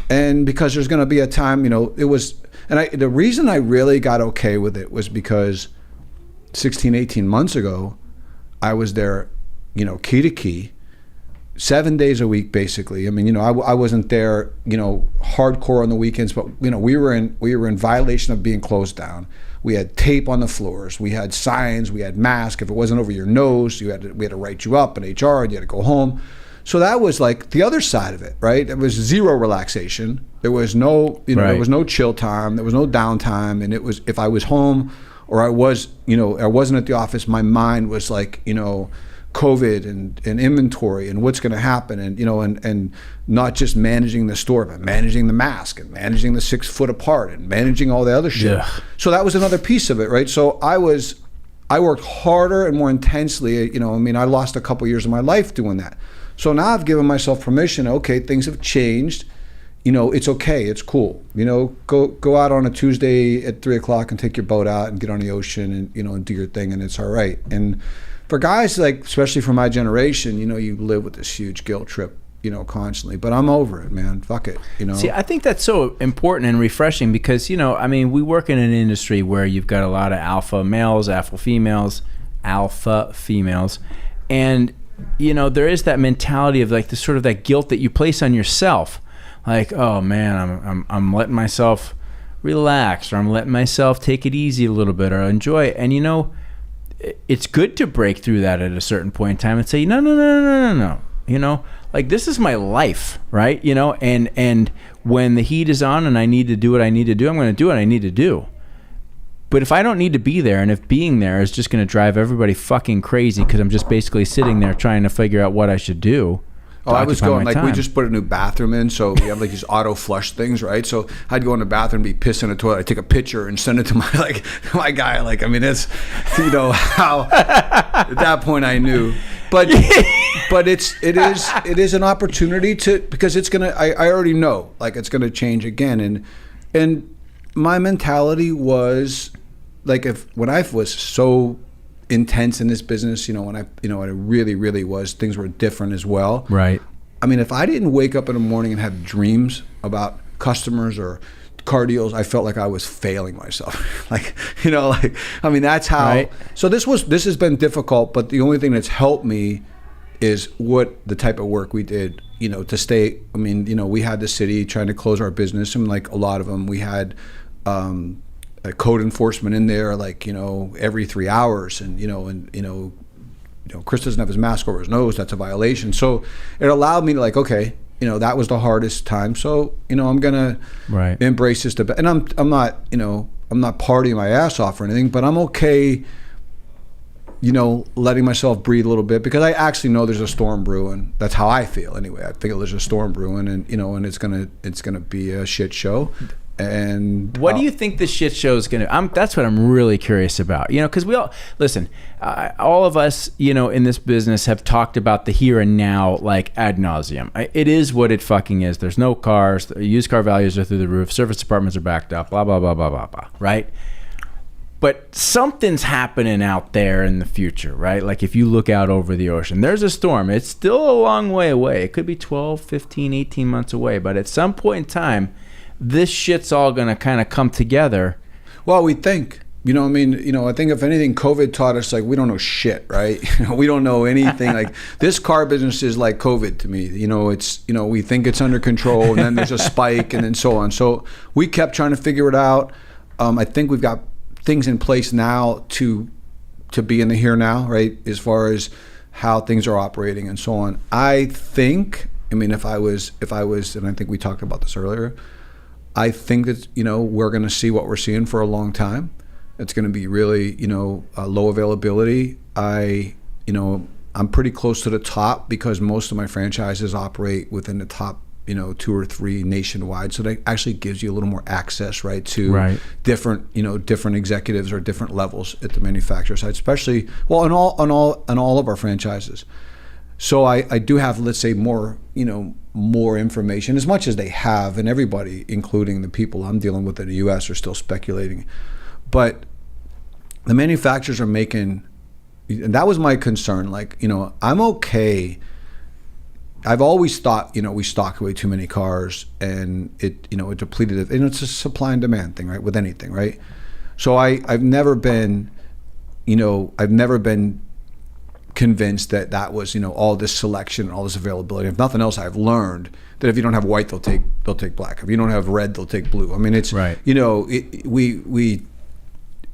and because there's going to be a time, it was, and the reason I really got okay with it was because 18 months ago, I was there, key to key, 7 days a week basically. I mean, I wasn't there, hardcore on the weekends, but we were in violation of being closed down. We had tape on the floors. We had signs. We had masks. If it wasn't over your nose, we had to write you up in HR, and you had to go home. So that was like the other side of it, right? It was zero relaxation. There was no, Right. There was no chill time. There was no downtime. And it was, if I was home or I was, I wasn't at the office, my mind was like, COVID and inventory and what's going to happen, and and not just managing the store, but managing the mask and managing the 6 foot apart and managing all the other shit. Yeah. So that was another piece of it, right? So I worked harder and more intensely. I lost a couple years of my life doing that. So now I've given myself permission. Okay, things have changed. It's okay. It's cool. Go out on a Tuesday at 3:00 and take your boat out and get on the ocean and and do your thing, and it's all right. And for guys like, especially for my generation, you live with this huge guilt trip, constantly. But I'm over it, man. Fuck it, See, I think that's so important and refreshing because, we work in an industry where you've got a lot of alpha males, alpha females, and, there is that mentality of like the sort of that guilt that you place on yourself. Like, oh man, I'm letting myself relax, or I'm letting myself take it easy a little bit, or enjoy it. And it's good to break through that at a certain point in time and say, no. Like this is my life, right? And when the heat is on and I need to do what I need to do, I'm going to do what I need to do. But if I don't need to be there, and if being there is just going to drive everybody fucking crazy because I'm just basically sitting there trying to figure out what I should do. Oh, I was going like, we just put a new bathroom in, so we have like these auto flush things, right? So I'd go in the bathroom, be pissing in the toilet, I'd take a picture and send it to my guy. Like, I mean, it's, how at that point I knew. But it is an opportunity to, because it's gonna, I already know, like it's gonna change again. And my mentality was like, when I was so intense in this business, when it really, really was, things were different as well. Right. I mean, if I didn't wake up in the morning and have dreams about customers or car deals, I felt like I was failing myself. That's how. Right. So this has been difficult, but the only thing that's helped me is the type of work we did, to stay. I mean, we had the city trying to close our business, and like a lot of them, we had a code enforcement in there, like, every 3 hours, and Chris doesn't have his mask over his nose, that's a violation. So it allowed me to like, okay, that was the hardest time. So, I'm gonna embrace this. And I'm not partying my ass off or anything, but I'm okay, letting myself breathe a little bit, because I actually know there's a storm brewing. That's how I feel anyway. I feel there's a storm brewing, and and it's gonna be a shit show. And what do you think the shit show is going to? That's what I'm really curious about. Because we all listen. All of us, in this business, have talked about the here and now like ad nauseum. It is what it fucking is. There's no cars. Used car values are through the roof. Service departments are backed up. Blah blah blah blah blah blah. Right. But something's happening out there in the future, right? Like if you look out over the ocean, there's a storm. It's still a long way away. It could be 12, 15, 18 months away. But at some point in time, this shit's all going to kind of come together. Well, we think. You know, I mean, you know, I think if anything, COVID taught us, like, we don't know shit, right? We don't know anything. Like, this car business is like COVID to me. You know, it's, you know, we think it's under control, and then there's a spike, and then so on. So we kept trying to figure it out. I think we've got things in place now to be in the here now, right? As far as how things are operating and so on. I think, I mean, if I was, and I think we talked about this earlier, I think that, you know, we're going to see what we're seeing for a long time. It's going to be really, you know, low availability. You know, I'm pretty close to the top because most of my franchises operate within the top, you know, 2 or 3 nationwide. So that actually gives you a little more access, right, to different, you know, different executives or different levels at the manufacturer side, especially, well, on all of our franchises. So I do have, let's say, more, you know, more information, as much as they have, and everybody, including the people I'm dealing with in the U.S., are still speculating. But the manufacturers are making, and that was my concern. Like, you know, I'm okay. I've always thought, you know, we stock way too many cars, and it, you know, it depleted it. And it's a supply and demand thing, right? With anything, right? So I've never been, you know, convinced that was, you know, all this selection and all this availability. If nothing else, I've learned that if you don't have white, they'll take black. If you don't have red, they'll take blue. I mean, it's right. You know,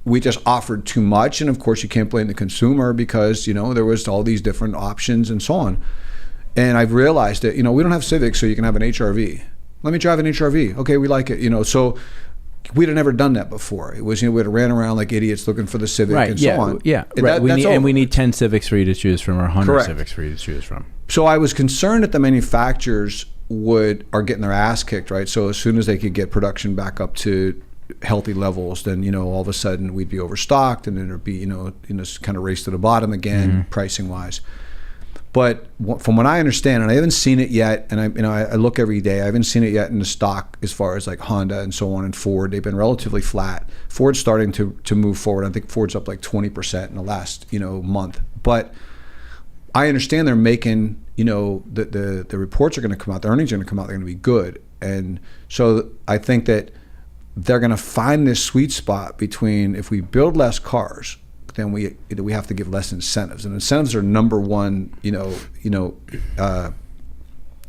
we just offered too much, and of course you can't blame the consumer because, you know, there was all these different options and so on. And I've realized that, you know, we don't have Civics, so you can have an HRV. Let me drive an HRV. Okay, we like it, you know. So we'd have never done that before. It was, you know, we'd have ran around like idiots looking for the Civic and so on. Yeah, and right. We need 10 Civics for you to choose from, or 100 Correct. Civics for you to choose from. So I was concerned that the manufacturers are getting their ass kicked, right? So as soon as they could get production back up to healthy levels, then, you know, all of a sudden we'd be overstocked, and then it'd be, you know, kind of race to the bottom again, pricing wise. But from what I understand, and I haven't seen it yet, and I look every day, I haven't seen it yet in the stock as far as like Honda and so on, and Ford. They've been relatively flat. Ford's starting to move forward. I think Ford's up like 20% in the last, you know, month. But I understand they're making, you know, the reports are going to come out, the earnings are going to come out, they're going to be good. And so I think that they're going to find this sweet spot between, if we build less cars, then we have to give less incentives, and incentives are number one,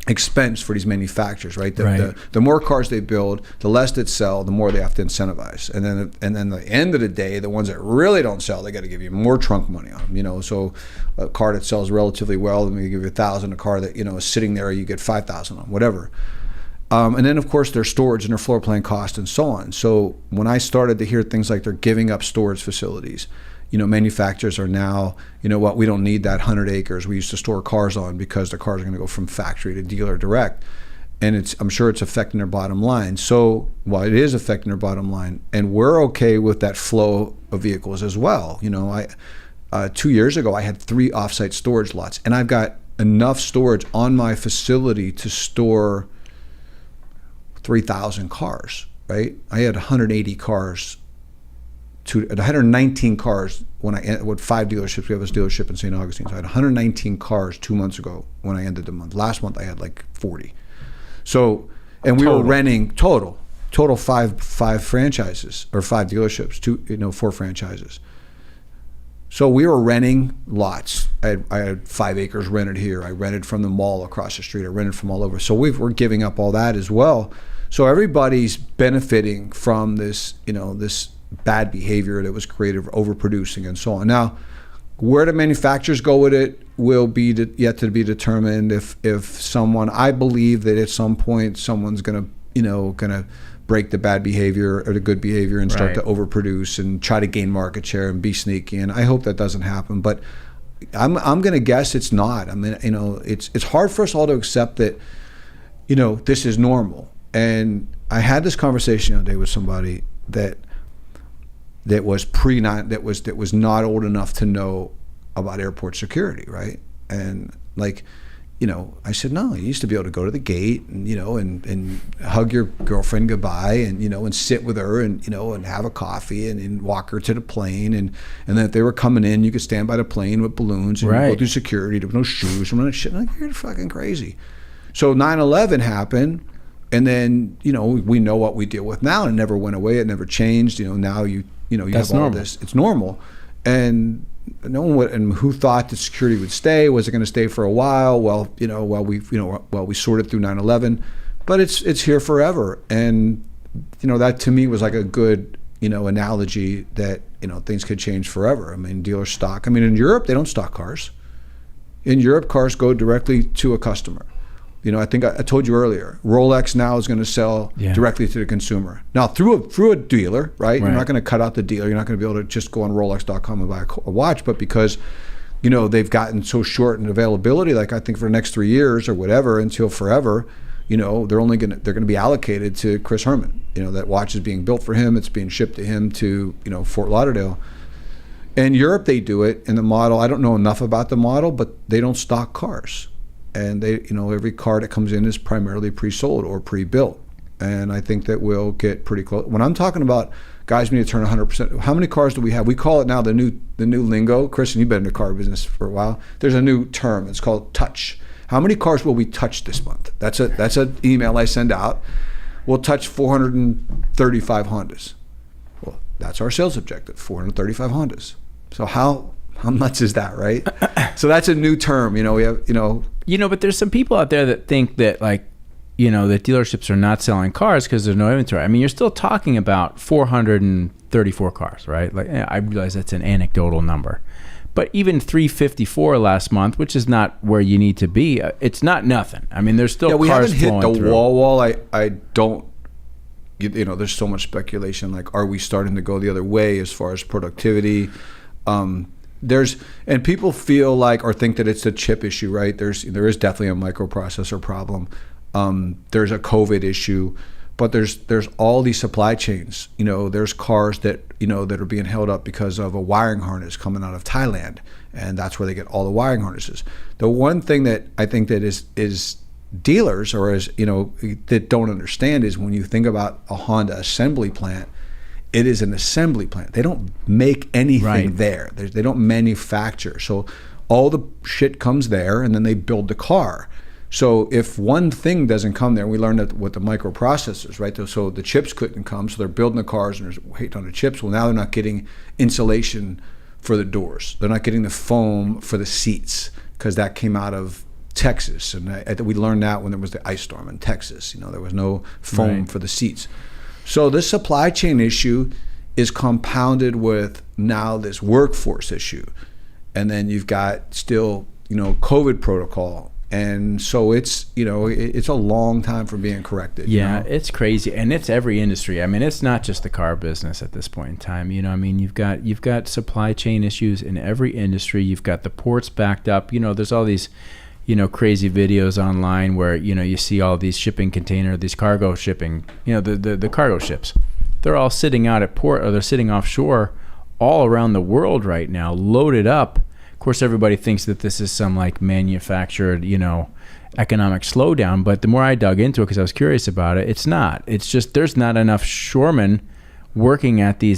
expense for these manufacturers, right? The more cars they build, the less that sell, the more they have to incentivize, and then the end of the day, the ones that really don't sell, they got to give you more trunk money on them, you know. So a car that sells relatively well, then we give you $1,000. A car that, you know, is sitting there, you get $5,000 on, whatever. And then, of course, their storage and their floor plan cost and so on. So when I started to hear things like they're giving up storage facilities, you know, manufacturers are now, you know what, we don't need that 100 acres we used to store cars on, because the cars are going to go from factory to dealer direct. And I'm sure it's affecting their bottom line. So, well, it is affecting their bottom line. And we're okay with that flow of vehicles as well. You know, 2 years ago, I had 3 offsite storage lots, and I've got enough storage on my facility to store 3,000 cars, right? I had 180 cars, 119 cars with 5 dealerships. We have this dealership in St. Augustine. So I had 119 cars 2 months ago when I ended the month. Last month I had like 40. So, and we were renting total 5 franchises, or 5 dealerships, 4 franchises. So we were renting lots. I had 5 acres rented here. I rented from the mall across the street. I rented from all over. So we're giving up all that as well. So everybody's benefiting from this, you know, this bad behavior that was created, overproducing and so on. Now, where the manufacturers go with it will be yet to be determined. If someone, I believe that at some point someone's gonna break the bad behavior or the good behavior and start to overproduce and try to gain market share and be sneaky. And I hope that doesn't happen. But I'm gonna guess it's not. I mean, you know, it's hard for us all to accept that, you know, this is normal. And I had this conversation the other day with somebody that was not old enough to know about airport security, right? And like, I said, no, you used to be able to go to the gate and, and hug your girlfriend goodbye and, and sit with her and, and have a coffee and walk her to the plane. And then if they were coming in, you could stand by the plane with balloons and go through security. There was no shoes. I'm like, shit. I'm like, you're fucking crazy. So 9/11 happened. And then, we know what we deal with now, and it never went away. It never changed. Now you That's have all normal. this. It's normal. And no one would, and who thought that security would stay? Was it going to stay for a while? Well, while we sorted through 9/11, but it's here forever. And that to me was like a good analogy that things could change forever. I mean, dealers stock. I mean, in Europe they don't stock cars. In Europe, cars go directly to a customer. I think I told you earlier, Rolex now is going to sell directly to the consumer. Now, through a dealer, right? You're not going to cut out the dealer. You're not going to be able to just go on Rolex.com and buy a watch. But because, they've gotten so short in availability, like I think for the next 3 years or whatever, until forever, they're going to be allocated to Chris Herman. That watch is being built for him. It's being shipped to him to, Fort Lauderdale. In Europe, they do it in the model. I don't know enough about the model, but they don't stock cars. And they, every car that comes in is primarily pre-sold or pre-built. And I think that we'll get pretty close. When I'm talking about guys we need to turn 100%, how many cars do we have? We call it now the new lingo. Chris, and you've been in the car business for a while. There's a new term. It's called touch. How many cars will we touch this month? That's an email I send out. We'll touch 435 Hondas. Well, that's our sales objective, 435 Hondas. So how nuts is that, right? So that's a new term. We have, but there's some people out there that think that that dealerships are not selling cars because there's no inventory. I mean, you're still talking about 434 cars, right? Like, I realize that's an anecdotal number, but even 354 last month, which is not where you need to be. It's not nothing. I mean, there's still we cars haven't hit the through. wall. I don't. There's so much speculation. Like, are we starting to go the other way as far as productivity? And people feel like or think that it's a chip issue, right? There is definitely a microprocessor problem. There's a COVID issue, but there's all these supply chains. There's cars that that are being held up because of a wiring harness coming out of Thailand, and that's where they get all the wiring harnesses. The one thing that I think that is dealers or that don't understand is when you think about a Honda assembly plant. It is an assembly plant. They don't make anything there. They don't manufacture. So all the shit comes there, and then they build the car. So if one thing doesn't come there, we learned that with the microprocessors, right? So the chips couldn't come, so they're building the cars, and there's a ton of chips. Well, now they're not getting insulation for the doors. They're not getting the foam for the seats because that came out of Texas. And we learned that when there was the ice storm in Texas. There was no foam for the seats. So this supply chain issue is compounded with now this workforce issue. And then you've got still, COVID protocol. And so it's, it's a long time from being corrected. Yeah, it's crazy. And it's every industry. I mean, it's not just the car business at this point in time. You've got supply chain issues in every industry. You've got the ports backed up. There's all these crazy videos online where, you see all these shipping container, these cargo shipping, the cargo ships. They're all sitting out at port or they're sitting offshore all around the world right now, loaded up. Of course, everybody thinks that this is some like manufactured, economic slowdown. But the more I dug into it, because I was curious about it, it's not. It's just there's not enough shoremen working at the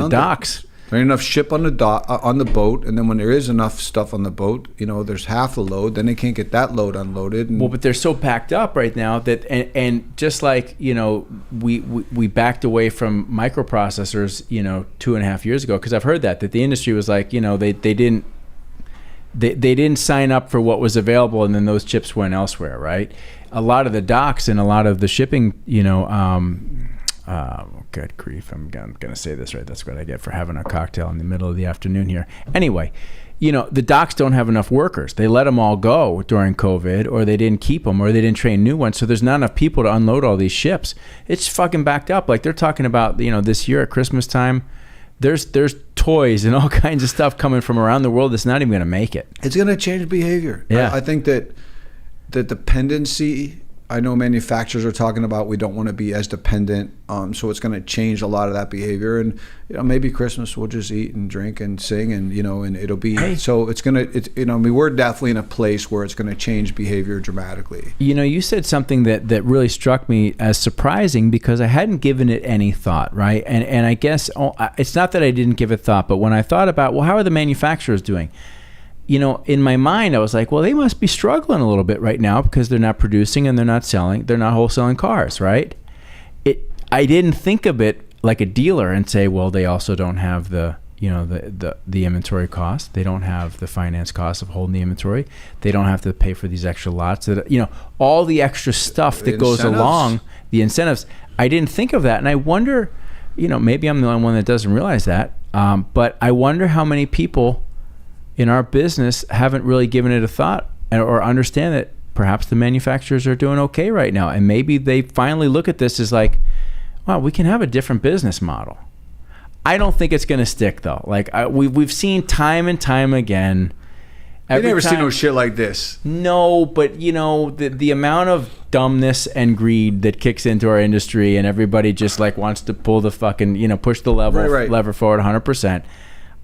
docks. There ain't enough ship on the boat, and then when there is enough stuff on the boat, there's half a load. Then they can't get that load unloaded. Well, but they're so packed up right now that, and just like we backed away from microprocessors, 2.5 years ago, because I've heard that the industry was like, they didn't sign up for what was available, and then those chips went elsewhere, right? A lot of the docks and a lot of the shipping, good grief, I'm gonna say this right. That's what I get for having a cocktail in the middle of the afternoon here. Anyway, the docks don't have enough workers. They let them all go during COVID, or they didn't keep them, or they didn't train new ones. So there's not enough people to unload all these ships. It's fucking backed up. Like they're talking about, this year at Christmas time, there's toys and all kinds of stuff coming from around the world that's not even gonna make it. It's gonna change behavior. Yeah. I think that the dependency I know manufacturers are talking about we don't want to be as dependent, so it's going to change a lot of that behavior. And maybe Christmas we'll just eat and drink and sing, and and it'll be so it's going to we're definitely in a place where it's going to change behavior dramatically. You said something that really struck me as surprising because I hadn't given it any thought, right? And I guess it's not that I didn't give it thought, but when I thought about, well, how are the manufacturers doing? In my mind, I was like, well, they must be struggling a little bit right now because they're not producing and they're not wholesaling cars, right? I didn't think of it like a dealer and say, well, they also don't have the inventory cost. They don't have the finance cost of holding the inventory. They don't have to pay for these extra lots. All the extra stuff that goes along, the incentives. I didn't think of that. And I wonder, maybe I'm the only one that doesn't realize that. But I wonder how many people in our business haven't really given it a thought or understand that perhaps the manufacturers are doing okay right now. And maybe they finally look at this as like, wow, we can have a different business model. I don't think it's going to stick though. Like we've seen time and time again. You never seen no shit like this. No, but the amount of dumbness and greed that kicks into our industry and everybody just like wants to pull the fucking, push the lever forward 100%.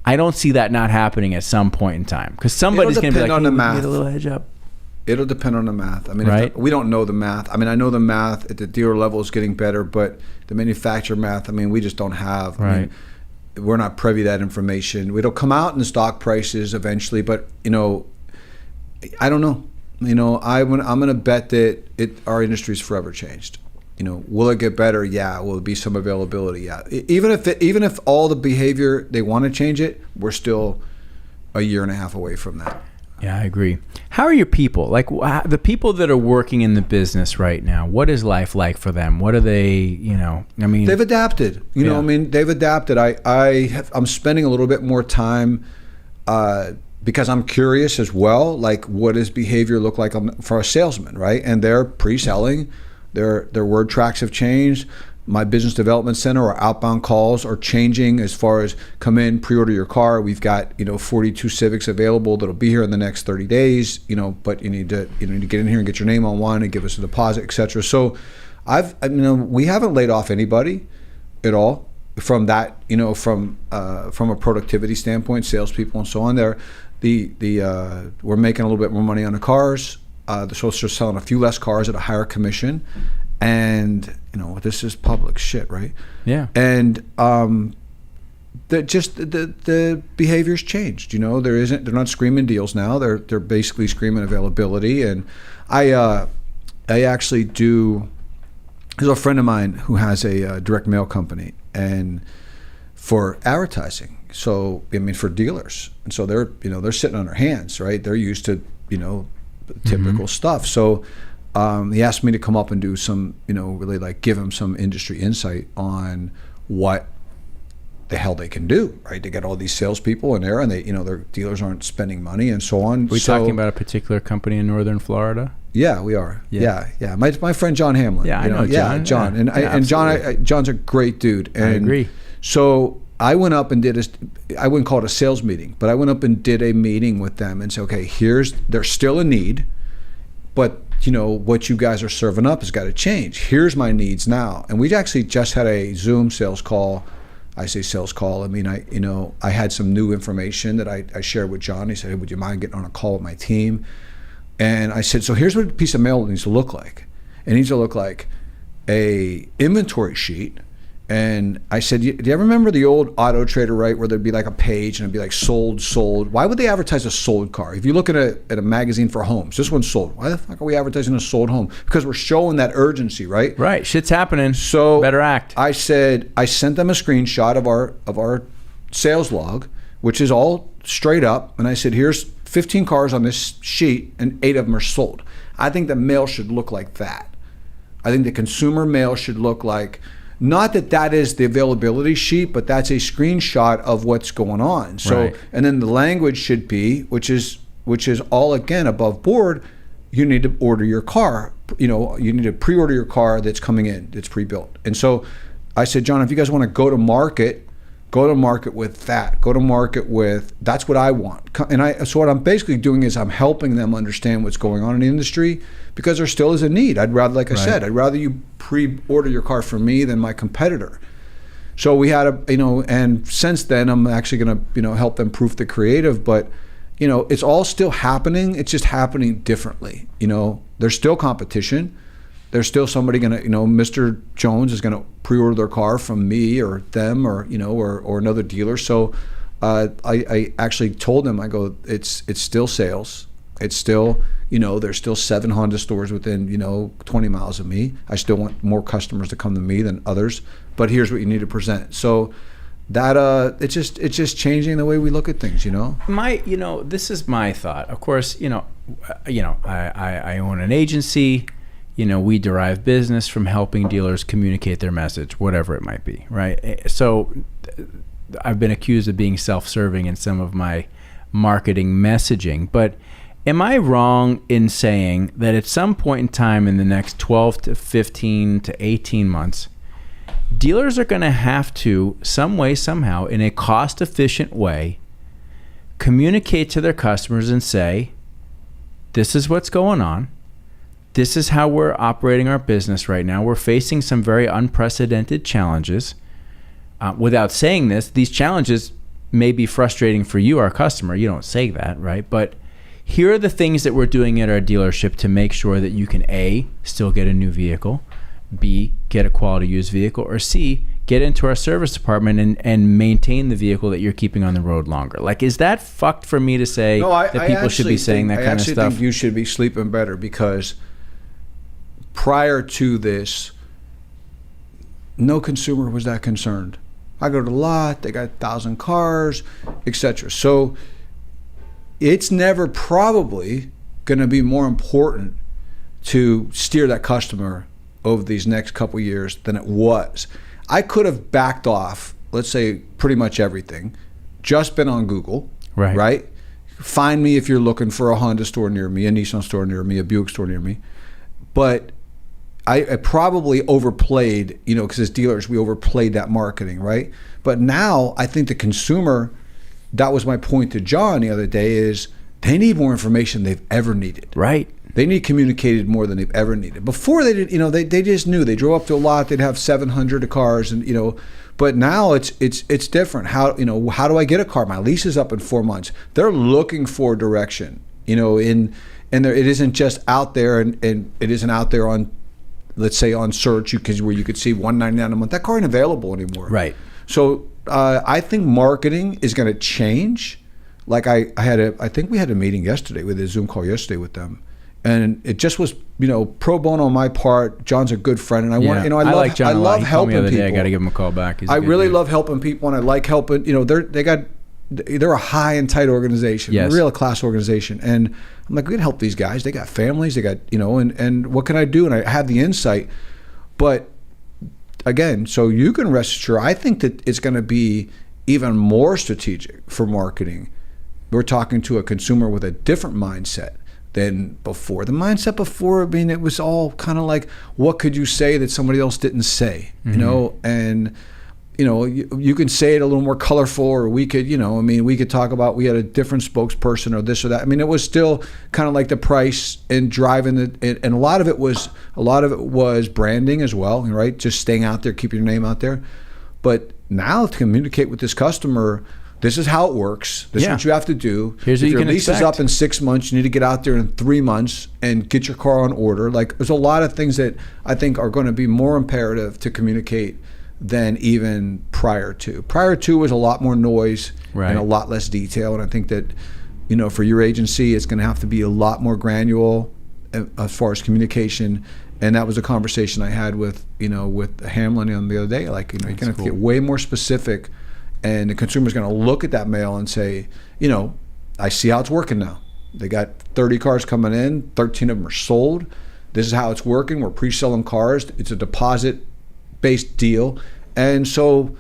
I don't see that not happening at some point in time because somebody's going to be like, hey, we need a little edge up. It'll depend on the math. I mean, right? We don't know the math. I mean, I know the math at the dealer level is getting better, but the manufacturer math, I mean, we just don't have. Right. I mean, we're not privy to that information. It'll come out in the stock prices eventually, but I don't know. I'm going to bet that our industry's forever changed. Will it get better? Yeah. Will there be some availability? Yeah. Even if all the behavior, they want to change it, we're still a year and a half away from that. Yeah, I agree. How are your people? Like the people that are working in the business right now, what is life like for them? What are they, they've adapted, they've adapted. I'm spending a little bit more time, because I'm curious as well, like what does behavior look like for a salesman, right? And they're pre-selling. Their word tracks have changed. My business development center or outbound calls are changing as far as come in, pre-order your car. We've got 42 Civics available that'll be here in the next 30 days. But you need to get in here and get your name on one and give us a deposit, etc. So we haven't laid off anybody at all from that. From a productivity standpoint, salespeople and so on. We're making a little bit more money on the cars. So they're selling a few less cars at a higher commission, and this is public shit, right? Yeah. And the behavior's changed. They're not screaming deals now. They're basically screaming availability. And I actually do. There's a friend of mine who has a direct mail company and for advertising. So for dealers, and so they're sitting on their hands, right? They're used to typical stuff. So he asked me to come up and do some, really like give him some industry insight on what the hell they can do, right? To get all these salespeople in there, and they, their dealers aren't spending money and so on. Are we talking about a particular company in Northern Florida? Yeah, we are. Yeah. My friend John Hamlin. Yeah, I know John. Yeah, John. And John, John's a great dude. And I agree. So I went up and I wouldn't call it a sales meeting, but I went up and did a meeting with them and said, okay, there's still a need, but what you guys are serving up has got to change. Here's my needs now. And we actually just had a Zoom sales call. I say sales call. I mean, I had some new information that I shared with John. He said, hey, would you mind getting on a call with my team? And I said, so here's what a piece of mail needs to look like. It needs to look like a inventory sheet. And I said, do you ever remember the old Auto Trader, right, where there'd be like a page and it'd be like sold? Why would they advertise a sold car? If you look at a magazine for homes, this one's sold. Why the fuck are we advertising a sold home? Because we're showing that urgency, right? Right, shit's happening. So better act. I said, I sent them a screenshot of our sales log, which is all straight up. And I said, here's 15 cars on this sheet and 8 of them are sold. I think the mail should look like that. I think the consumer mail should look like, not that is the availability sheet, but that's a screenshot of what's going on. So, right. And then the language should be, which is all again above board. You need to order your car. You need to pre-order your car that's coming in, that's pre-built. And so I said, John, if you guys want to go to market Go to market with that. Go to market with, that's what I want. So what I'm basically doing is I'm helping them understand what's going on in the industry, because there still is a need. I'd rather, like I said, I'd rather you pre-order your car from me than my competitor. So we had and since then I'm actually going to, help them proof the creative, but it's all still happening. It's just happening differently. There's still competition. There's still somebody going to, Mr. Jones is going to pre-order their car from me or them or, or another dealer. So I actually told them, I go, it's still sales. It's still, there's still 7 Honda stores within, 20 miles of me. I still want more customers to come to me than others, but here's what you need to present. So that it's just changing the way we look at things, This is my thought. Of course, I own an agency. We derive business from helping dealers communicate their message, whatever it might be, right? So I've been accused of being self-serving in some of my marketing messaging, but am I wrong in saying that at some point in time in the next 12 to 15 to 18 months, dealers are going to have to, some way, somehow, in a cost-efficient way, communicate to their customers and say, this is what's going on. This is how we're operating our business right now. We're facing some very unprecedented challenges. Without saying this, these challenges may be frustrating for you, our customer. You don't say that, right? But here are the things that we're doing at our dealership to make sure that you can A, still get a new vehicle, B, get a quality used vehicle, or C, get into our service department and maintain the vehicle that you're keeping on the road longer. Like, is that fucked for me to say that people should be saying that kind of stuff? I actually think you should be sleeping better, because prior to this, no consumer was that concerned. I go to the lot, they got 1,000 cars, etc. So it's never probably going to be more important to steer that customer over these next couple of years than it was. I could have backed off, let's say, pretty much everything, just been on Google, right? Find me if you're looking for a Honda store near me, a Nissan store near me, a Buick store near me. But I probably overplayed, because as dealers, we overplayed that marketing, right? But now I think the consumer, that was my point to John the other day, is they need more information they've ever needed. Right. They need communicated more than they've ever needed. Before they did, they just knew. They drove up to a lot, they'd have 700 cars, and but now it's different. How do I get a car? My lease is up in 4 months. They're looking for direction, and there, it isn't just out there, and it isn't out there on, let's say, on search, where you could see $199 a month. That car ain't available anymore. Right. So I think marketing is going to change. Like I think we had a meeting yesterday, with a Zoom call yesterday with them, and it just was pro bono on my part. John's a good friend, and I like John. I love helping people. Day, I got to give him a call back. I really love helping people, and I like helping. They're a high and tight organization, a real class organization, and I'm like, we can help these guys. They got families, they got and what can I do? And I had the insight, but again, so you can rest assured, I think that it's going to be even more strategic for marketing. We're talking to a consumer with a different mindset than before. The mindset before, it was all kind of like, what could you say that somebody else didn't say? And you can say it a little more colorful, or we could, we could talk about, we had a different spokesperson or this or that. It was still kind of like the price and driving and a lot of it was branding as well, right? Just staying out there, keeping your name out there. But now to communicate with this customer, this is how it works. This is what you have to do. Here's if what your lease is up in 6 months, you need to get out there in 3 months and get your car on order. Like, there's a lot of things that I think are going to be more imperative to communicate than even prior to. Prior to was a lot more noise and a lot less detail. And I think that, for your agency, it's going to have to be a lot more granular as far as communication. And that was a conversation I had with Hamlin the other day. Like, you're going to have to get way more specific, and the consumer's going to look at that mail and say, I see how it's working now. They got 30 cars coming in, 13 of them are sold. This is how it's working. We're pre-selling cars. It's a deposit-based deal. And so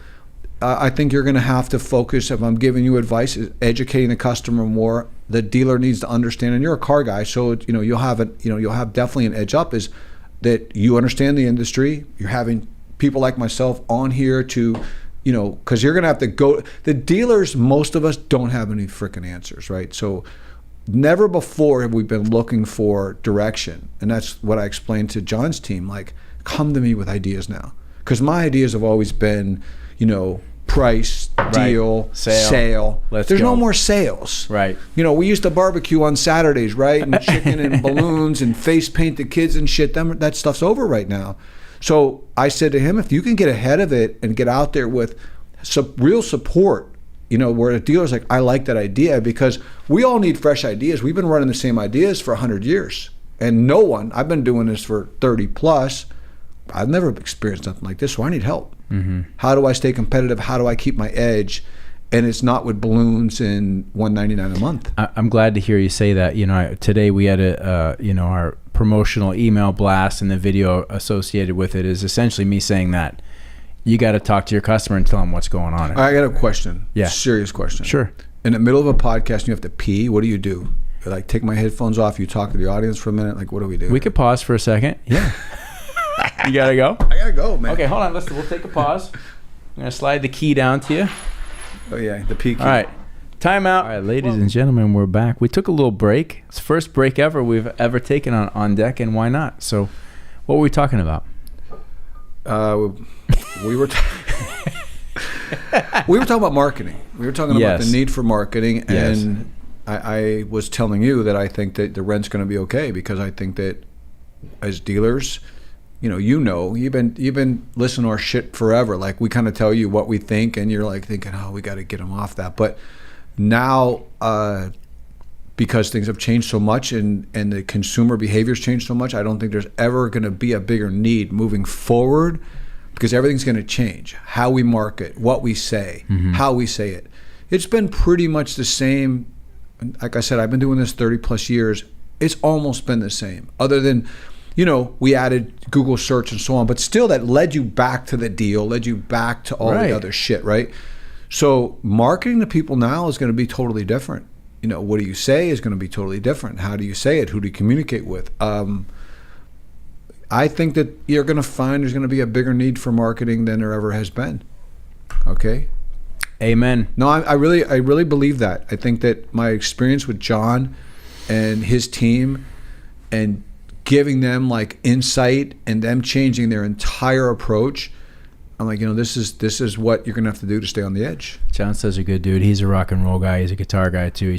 I think you're going to have to focus, if I'm giving you advice, is educating the customer more. The dealer needs to understand, and you're a car guy, so you'll have definitely an edge up, is that you understand the industry. You're having people like myself on here to you know, because you're going to have to go. The dealers, most of us don't have any freaking answers, right? So never before have we been looking for direction. And that's what I explained to John's team. Like, come to me with ideas now. Because my ideas have always been, you know, price, deal, sale. There's no more sales. Right. You know, we used to barbecue on Saturdays, right? And chicken and balloons and face paint the kids and shit. That stuff's over right now. So I said to him, if you can get ahead of it and get out there with real support, you know, where a dealer's like, I like that idea, because we all need fresh ideas. We've been running the same ideas for 100 years. And no one, I've been doing this for 30 plus. I've never experienced something like this, so I need help. Mm-hmm. How do I stay competitive? How do I keep my edge? And it's not with balloons and $199 a month. I'm glad to hear you say that. You know, today we had our promotional email blast, and the video associated with it is essentially me saying that you got to talk to your customer and tell them what's going on. I got a question. Yeah. Serious question. Sure. In the middle of a podcast and you have to pee, what do you do? Like, take my headphones off, you talk to the audience for a minute? Like, what do we do? We could pause for a second. Yeah. You got to go? I got to go, man. Okay, hold on. We'll take a pause. I'm going to slide the key down to you. Oh, yeah, the pee key. All right. Time out. All right, ladies and gentlemen, we're back. We took a little break. It's the first break ever we've ever taken on deck, and why not? So what were we talking about? We were talking about marketing. We were talking about the need for marketing, and I was telling you that I think that the rent's going to be okay, because I think that as dealers, you've been listening to our shit forever. Like, we kind of tell you what we think, and you're like thinking, oh, we got to get them off that. But now, because things have changed so much and the consumer behavior's changed so much, I don't think there's ever going to be a bigger need moving forward, because everything's going to change. How we market, what we say, how we say it. It's been pretty much the same. Like I said, I've been doing this 30 plus years. It's almost been the same, other than, we added Google search and so on, but still that led you back to the deal, led you back to all the other shit, right? So marketing to people now is going to be totally different. What do you say is going to be totally different. How do you say it? Who do you communicate with? I think that you're going to find there's going to be a bigger need for marketing than there ever has been. Okay? Amen. No, I really believe that. I think that my experience with John and his team, and giving them like insight and them changing their entire approach, I'm like, this is what you're gonna have to do to stay on the edge. John says a good dude. He's a rock and roll guy. He's a guitar guy too.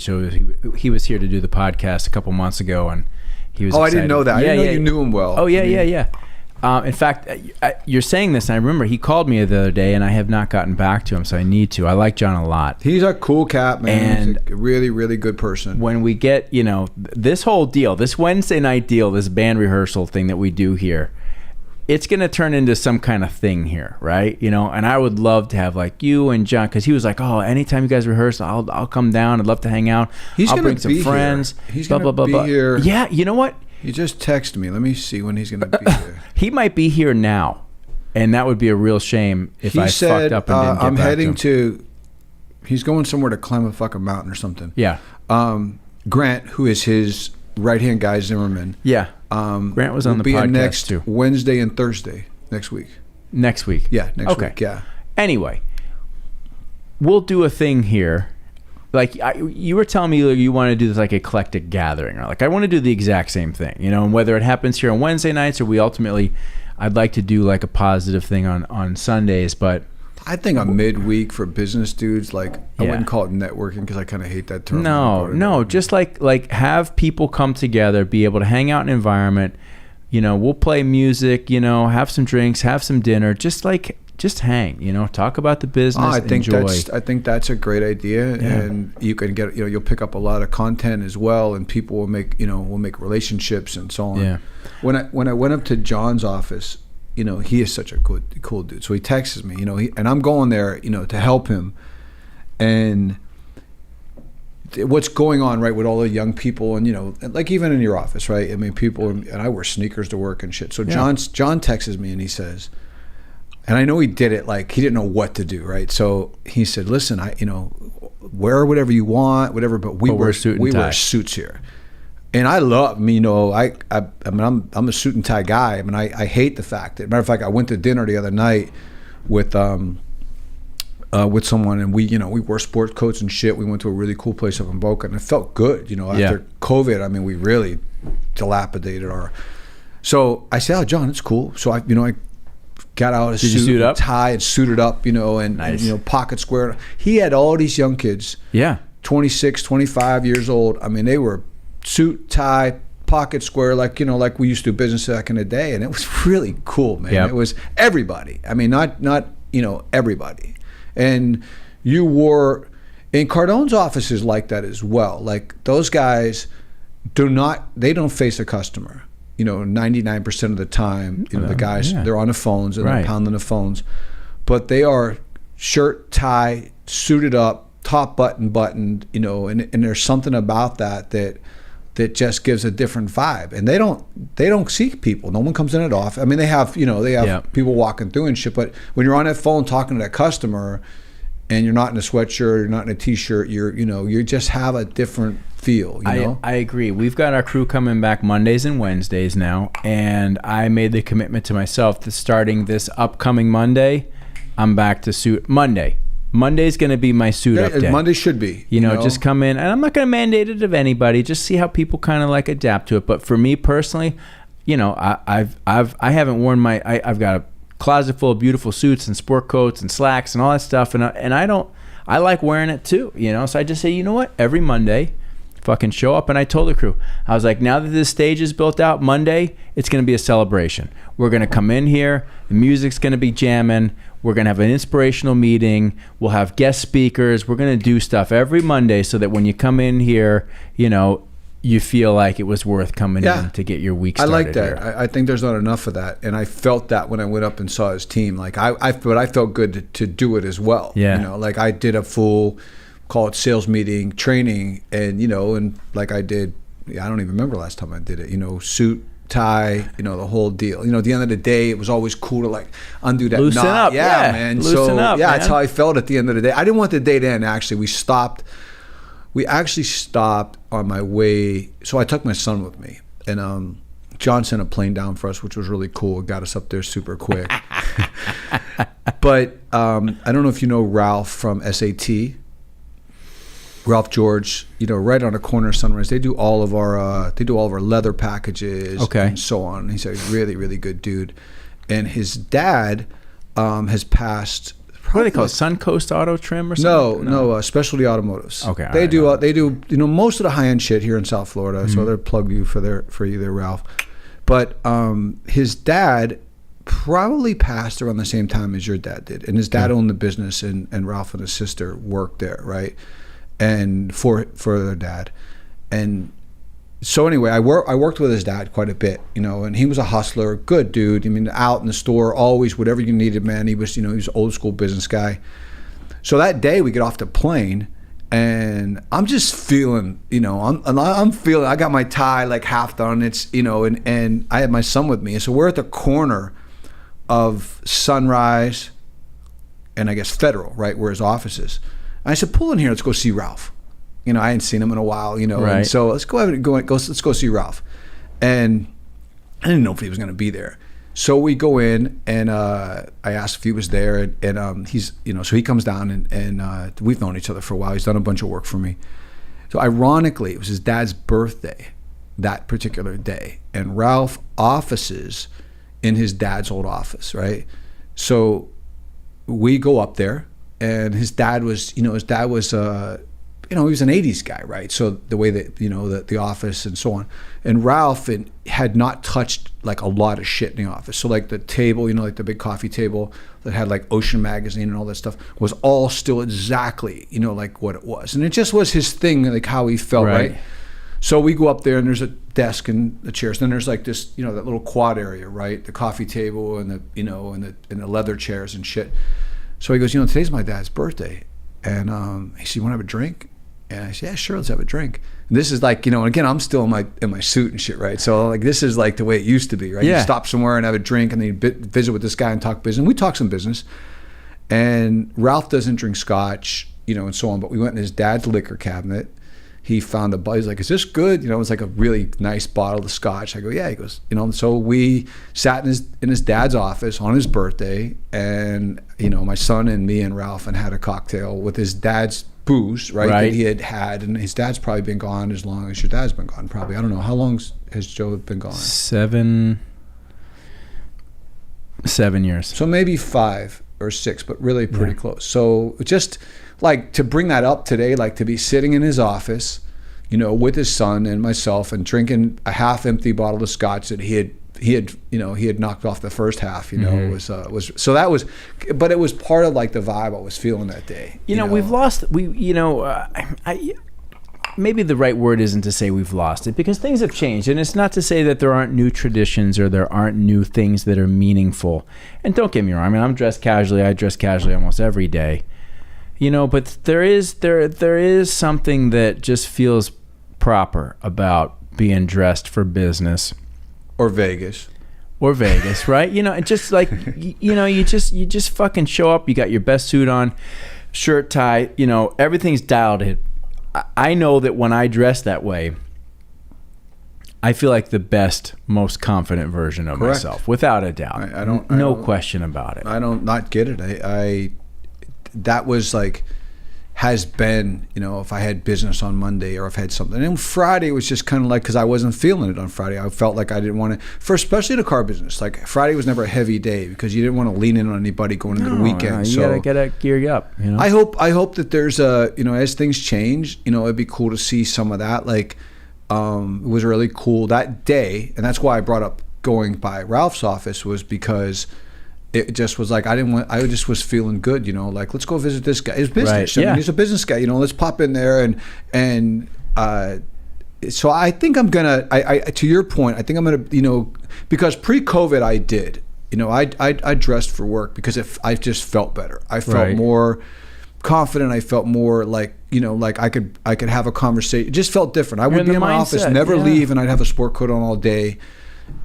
He was here to do the podcast a couple months ago, and he was. Oh, excited. I didn't know that. I didn't know you knew him well. Oh yeah. In fact, you're saying this, and I remember he called me the other day, and I have not gotten back to him, so I need to. I like John a lot. He's a cool cat, man. And he's a really, really good person. When we get, this whole deal, this Wednesday night deal, this band rehearsal thing that we do here, it's going to turn into some kind of thing here, right? And I would love to have like you and John, because he was like, oh, anytime you guys rehearse, I'll come down. I'd love to hang out. I'll bring some friends. He's going to be here. Yeah, you know what? He just texted me. Let me see when he's going to be here. He might be here now, and that would be a real shame if I fucked up and didn't get I'm back heading to him. He's going somewhere to climb a fucking mountain or something. Yeah. Grant, who is his right-hand guy, Zimmerman. Yeah. Grant was on the podcast next too. Wednesday and Thursday next week. Next week? Yeah, next week, yeah. Anyway, we'll do a thing here. Like, you were telling me you want to do this like eclectic gathering, or like I want to do the exact same thing, and whether it happens here on Wednesday nights or I'd like to do like a positive thing on Sundays, but I think a midweek for business dudes, like I wouldn't call it networking, because I kind of hate that term. No, just like have people come together, be able to hang out in an environment, we'll play music, have some drinks, have some dinner, just hang, talk about the business, enjoy. I think that's a great idea, and you can get, you'll pick up a lot of content as well, and people will make relationships and so on. Yeah. When I went up to John's office, he is such a cool dude. So he texts me, and I'm going there, to help him. And what's going on, right, with all the young people, and like even in your office, right? I mean, people, and I wear sneakers to work and shit. So John texts me and he says, and I know he did it like he didn't know what to do, right? So he said, "Listen, wear whatever you want, whatever, but we wear suits here." And I love, I'm a suit and tie guy. I mean, I hate the fact that, matter of fact, I went to dinner the other night with with someone, and we wore sport coats and shit. We went to a really cool place up in Boca, and it felt good. After COVID, I mean, we really dilapidated our. So I said, "Oh, John, it's cool." So I got out a Did you suit up? tie, and suited up, and Nice. pocket square. He had all these young kids, 26, 25 years old. I mean, they were suit, tie, pocket square, like we used to do business back in the day, and it was really cool, man. Yep. It was everybody. I mean, not everybody. And you wore, and Cardone's office is like that as well. Like those guys they don't face a customer. 99% of the time, the guys, they're on the phones and they're pounding the phones, but they are shirt, tie, suited up, top buttoned, and there's something about that just gives a different vibe. And they don't seek people. No one comes in at off. I mean, they have people walking through and shit, but when you're on that phone talking to that customer and you're not in a sweatshirt, you're not in a t-shirt, you just have a different feel, I agree. We've got our crew coming back Mondays and Wednesdays now, and I made the commitment to myself that starting this upcoming Monday, I'm back to suit. Monday's going to be my suit up day. Monday should be. Just come in, and I'm not going to mandate it of anybody. Just see how people kind of like adapt to it. But for me personally, I haven't worn I've got a closet full of beautiful suits and sport coats and slacks and all that stuff, and I like wearing it too. So I just say, you know what? Every Monday, fucking show up. And I told the crew, I was like, now that this stage is built out, Monday, it's going to be a celebration. We're going to come in here. The music's going to be jamming. We're going to have an inspirational meeting. We'll have guest speakers. We're going to do stuff every Monday so that when you come in here, you feel like it was worth coming in to get your week started. I like that. I think there's not enough of that. And I felt that when I went up and saw his team. Like but I felt good to do it as well. Yeah. Like I did a full, call it sales meeting, training, and and like I did, I don't even remember last time I did it, suit, tie, the whole deal. At the end of the day, it was always cool to like undo that Loosen knot. up, yeah. Man. Loosen up, man. That's how I felt at the end of the day. I didn't want the day to end, actually. We actually stopped on my way. So I took my son with me, and John sent a plane down for us, which was really cool. It got us up there super quick. But I don't know if you know Ralph from SAT. Ralph George, right on the corner of Sunrise. They do all of our leather packages and so on. He's a really, really good dude. And his dad has passed. What do they call it? Suncoast Auto Trim or something? No, Specialty Automotives. Okay. They do most of the high end shit here in South Florida. So they'll plug you for you there, Ralph. But his dad probably passed around the same time as your dad did. And his dad owned the business, and Ralph and his sister worked there, right? And for their dad. And so anyway, I worked with his dad quite a bit, and he was a hustler, good dude. I mean, out in the store, always whatever you needed, man. He was, he was an old school business guy. So that day we get off the plane, and I'm just feeling, I'm feeling. I got my tie like half done. It's, and I had my son with me, and so we're at the corner of Sunrise and I guess Federal, right, where his office is. I said, pull in here, let's go see Ralph. I hadn't seen him in a while, Right. And so let's let's go see Ralph. And I didn't know if he was going to be there. So we go in, and I asked if he was there, and he's, so he comes down, and we've known each other for a while. He's done a bunch of work for me. So ironically, it was his dad's birthday that particular day, and Ralph offices in his dad's old office, right? So we go up there, and his dad was, he was an 80s guy, right? So the way that, the office and so on. And Ralph had not touched like a lot of shit in the office. So like the table, like the big coffee table that had like Ocean Magazine and all that stuff was all still exactly, like what it was. And it just was his thing, like how he felt, right? So we go up there, and there's a desk and the chairs. Then there's like this, that little quad area, right? The coffee table and the, and the leather chairs and shit. So he goes, today's my dad's birthday. And he said, you want to have a drink? And I said, yeah, sure, let's have a drink. And this is like, and again, I'm still in my suit and shit, right? So like, this is like the way it used to be, right? Yeah. You stop somewhere and have a drink, and then you visit with this guy and talk business. And we talk some business. And Ralph doesn't drink scotch, and so on. But we went in his dad's liquor cabinet. he found he's like, is this good? You know, it was like a really nice bottle of scotch. I go, yeah. He goes, you know, so we sat in his dad's office on his birthday, and, you know, my son and me and Ralph and had a cocktail with his dad's booze, right? That he had, and his dad's probably been gone as long as your dad's been gone, probably. I don't know. How long has Joe been gone? 7 years. So maybe 5 or 6, but really pretty close. So just like to bring that up today, like to be sitting in his office, you know, with his son and myself and drinking a half-empty bottle of scotch that he had knocked off the first half, you know, was so that was, but it was part of like the vibe I was feeling that day. You know, we've lost, maybe the right word isn't to say we've lost it, because things have changed, and it's not to say that there aren't new traditions or there aren't new things that are meaningful. And don't get me wrong, I mean, I dress casually almost every day, you know, but there is something that just feels proper about being dressed for business. Or Vegas, right? You know, and just like, you know, you just fucking show up. You got your best suit on, shirt, tie. You know, everything's dialed in. I know that when I dress that way, I feel like the best, most confident version of myself, without a doubt. I don't, no question about it. I don't not get it. That was like, has been, you know, if I had business on Monday or if I had something. And Friday was just kind of like, because I wasn't feeling it on Friday. I felt like I didn't want to, especially the car business, like Friday was never a heavy day because you didn't want to lean in on anybody going into the weekend. You gotta gear you up, you know? I hope that there's you know, as things change, you know, it'd be cool to see some of that. Like, it was really cool that day. And that's why I brought up going by Ralph's office, was because it just was like, I just was feeling good, you know, like, let's go visit this guy. His business. Right. I mean, he's a business guy, you know, let's pop in there. And so I think I'm going to, to your point, I think I'm going to, you know, because pre-COVID I did, you know, I dressed for work because I just felt better. I felt more confident. I felt more like, you know, like I could have a conversation. It just felt different. I would be in my office, never leave, and I'd have a sport coat on all day.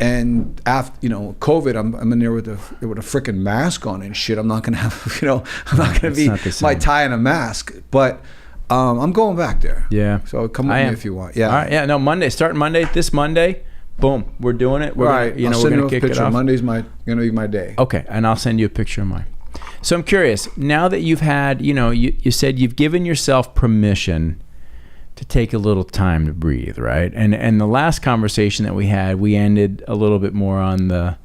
And after, you know, COVID, I'm in there with a freaking mask on and shit. I'm not gonna have, you know, I'm not gonna be my tie and a mask. But I'm going back there. Yeah. So come with me if you want. Yeah. All right. Yeah. No, starting Monday, this Monday, boom, we're doing it. We're right. We're gonna kick it off. Monday's gonna be my day. Okay, and I'll send you a picture of mine. So I'm curious, now that you've had, you know, you said you've given yourself permission to take a little time to breathe, right? And the last conversation that we had, we ended a little bit more on the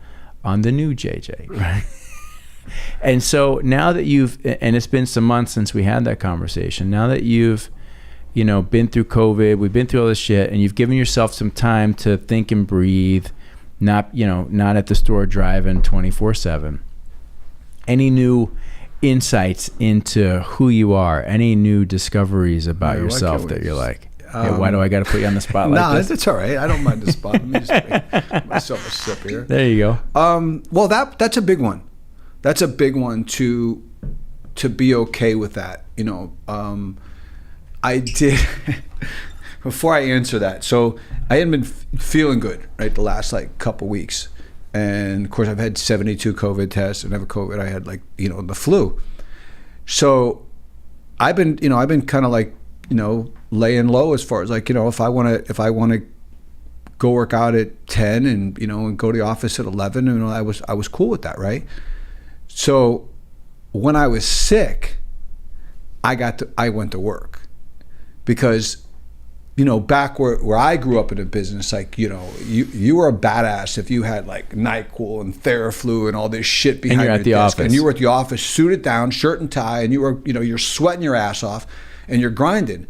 new JJ, right? And so now that and it's been some months since we had that conversation, now that you've, you know, been through COVID, we've been through all this shit, and you've given yourself some time to think and breathe, not at the store driving 24/7. Any new insights into who you are? Any new discoveries about yourself that you're like, hey, why do I got to put you on the spot like this? No, it's all right. I don't mind the spot. Let me just make myself a sip here. There you go. Well, that's a big one. That's a big one to be okay with that. You know, I did. Before I answer that, so I hadn't been feeling good, right, the last like couple weeks. And of course, I've had 72 COVID tests. And never COVID. I had, like, you know, the flu. So I've been kind of like, you know, laying low as far as like, you know, if I want to go work out at 10 and, you know, and go to the office at 11, you know, I was cool with that, right? So when I was sick, I went to work because, you know, back where I grew up in a business, like, you know, you were a badass if you had like NyQuil and Theraflu and all this shit behind your desk. And you were at the office, suited down, shirt and tie, and you were, you know, you're sweating your ass off and you're grinding.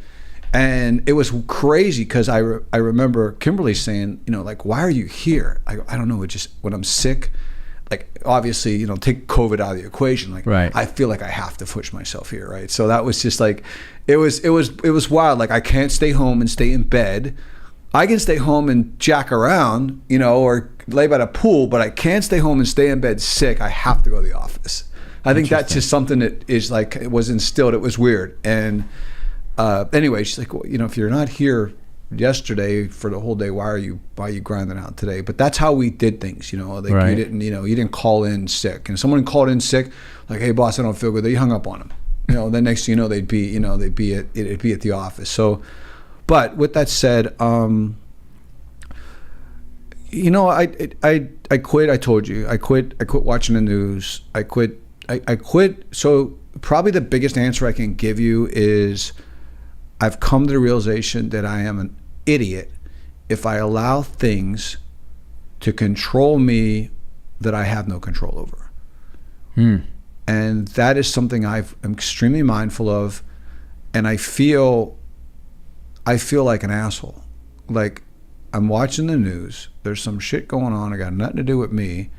And it was crazy because I remember Kimberly saying, you know, like, why are you here? I don't know, it just, when I'm sick, like, obviously, you know, take COVID out of the equation. Like, I feel like I have to push myself here, right? So that was just like, it was wild. Like, I can't stay home and stay in bed. I can stay home and jack around, you know, or lay by the pool, but I can't stay home and stay in bed sick. I have to go to the office. I think that's just something that is like, it was instilled. It was weird. And anyway, she's like, well, you know, if you're not here yesterday for the whole day, why are you grinding out today? But that's how we did things, you know. Like, you didn't call in sick, and someone called in sick, like, hey boss, I don't feel good. They hung up on them, you know. Then next thing you know, it'd be at the office. So But with that said, you know, I quit. I told you, I quit watching the news. I quit. So probably the biggest answer I can give you is I've come to the realization that I am an idiot if I allow things to control me that I have no control over. And that is something I'm extremely mindful of, and I feel like an asshole. Like, I'm watching the news, there's some shit going on, I got nothing to do with me,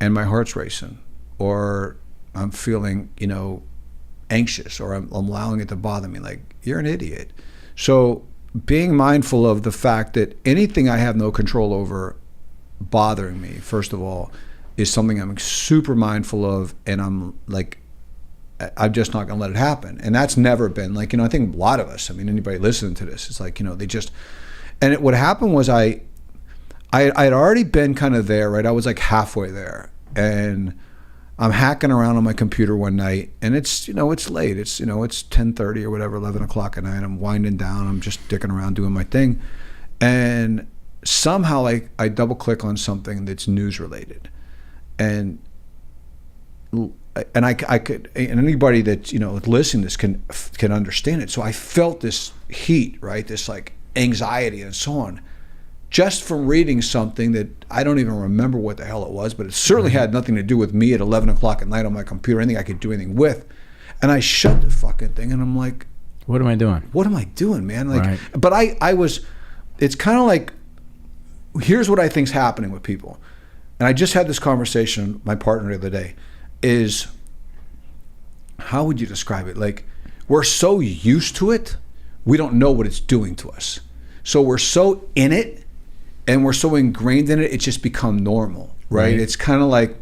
and my heart's racing, or I'm feeling, you know, anxious, or I'm allowing it to bother me. Like, you're an idiot. So being mindful of the fact that anything I have no control over bothering me, first of all, is something I'm super mindful of, and I'm just not gonna let it happen. And that's never been, like, you know, I think a lot of us, I mean, anybody listening to this, it's like, you know, they just, and what happened was I had already been kind of there, right? I was like halfway there, and I'm hacking around on my computer one night, and it's, you know, it's late. It's, you know, it's 10:30 or whatever, 11 o'clock at night. I'm winding down. I'm just dicking around doing my thing. And somehow I double click on something that's news related. And I could, and anybody that, you know, listening to this can understand it. So I felt this heat, right? This like anxiety and so on, just from reading something that I don't even remember what the hell it was, but it certainly had nothing to do with me at 11 o'clock at night on my computer, anything I could do anything with. And I shut the fucking thing, and I'm like, what am I doing? What am I doing, man? Like, right. But I was, it's kind of like, here's what I think's happening with people. And I just had this conversation with my partner the other day, is, how would you describe it? Like, we're so used to it, we don't know what it's doing to us. So we're so in it, and we're so ingrained in it, it's just become normal, right? It's kind of like,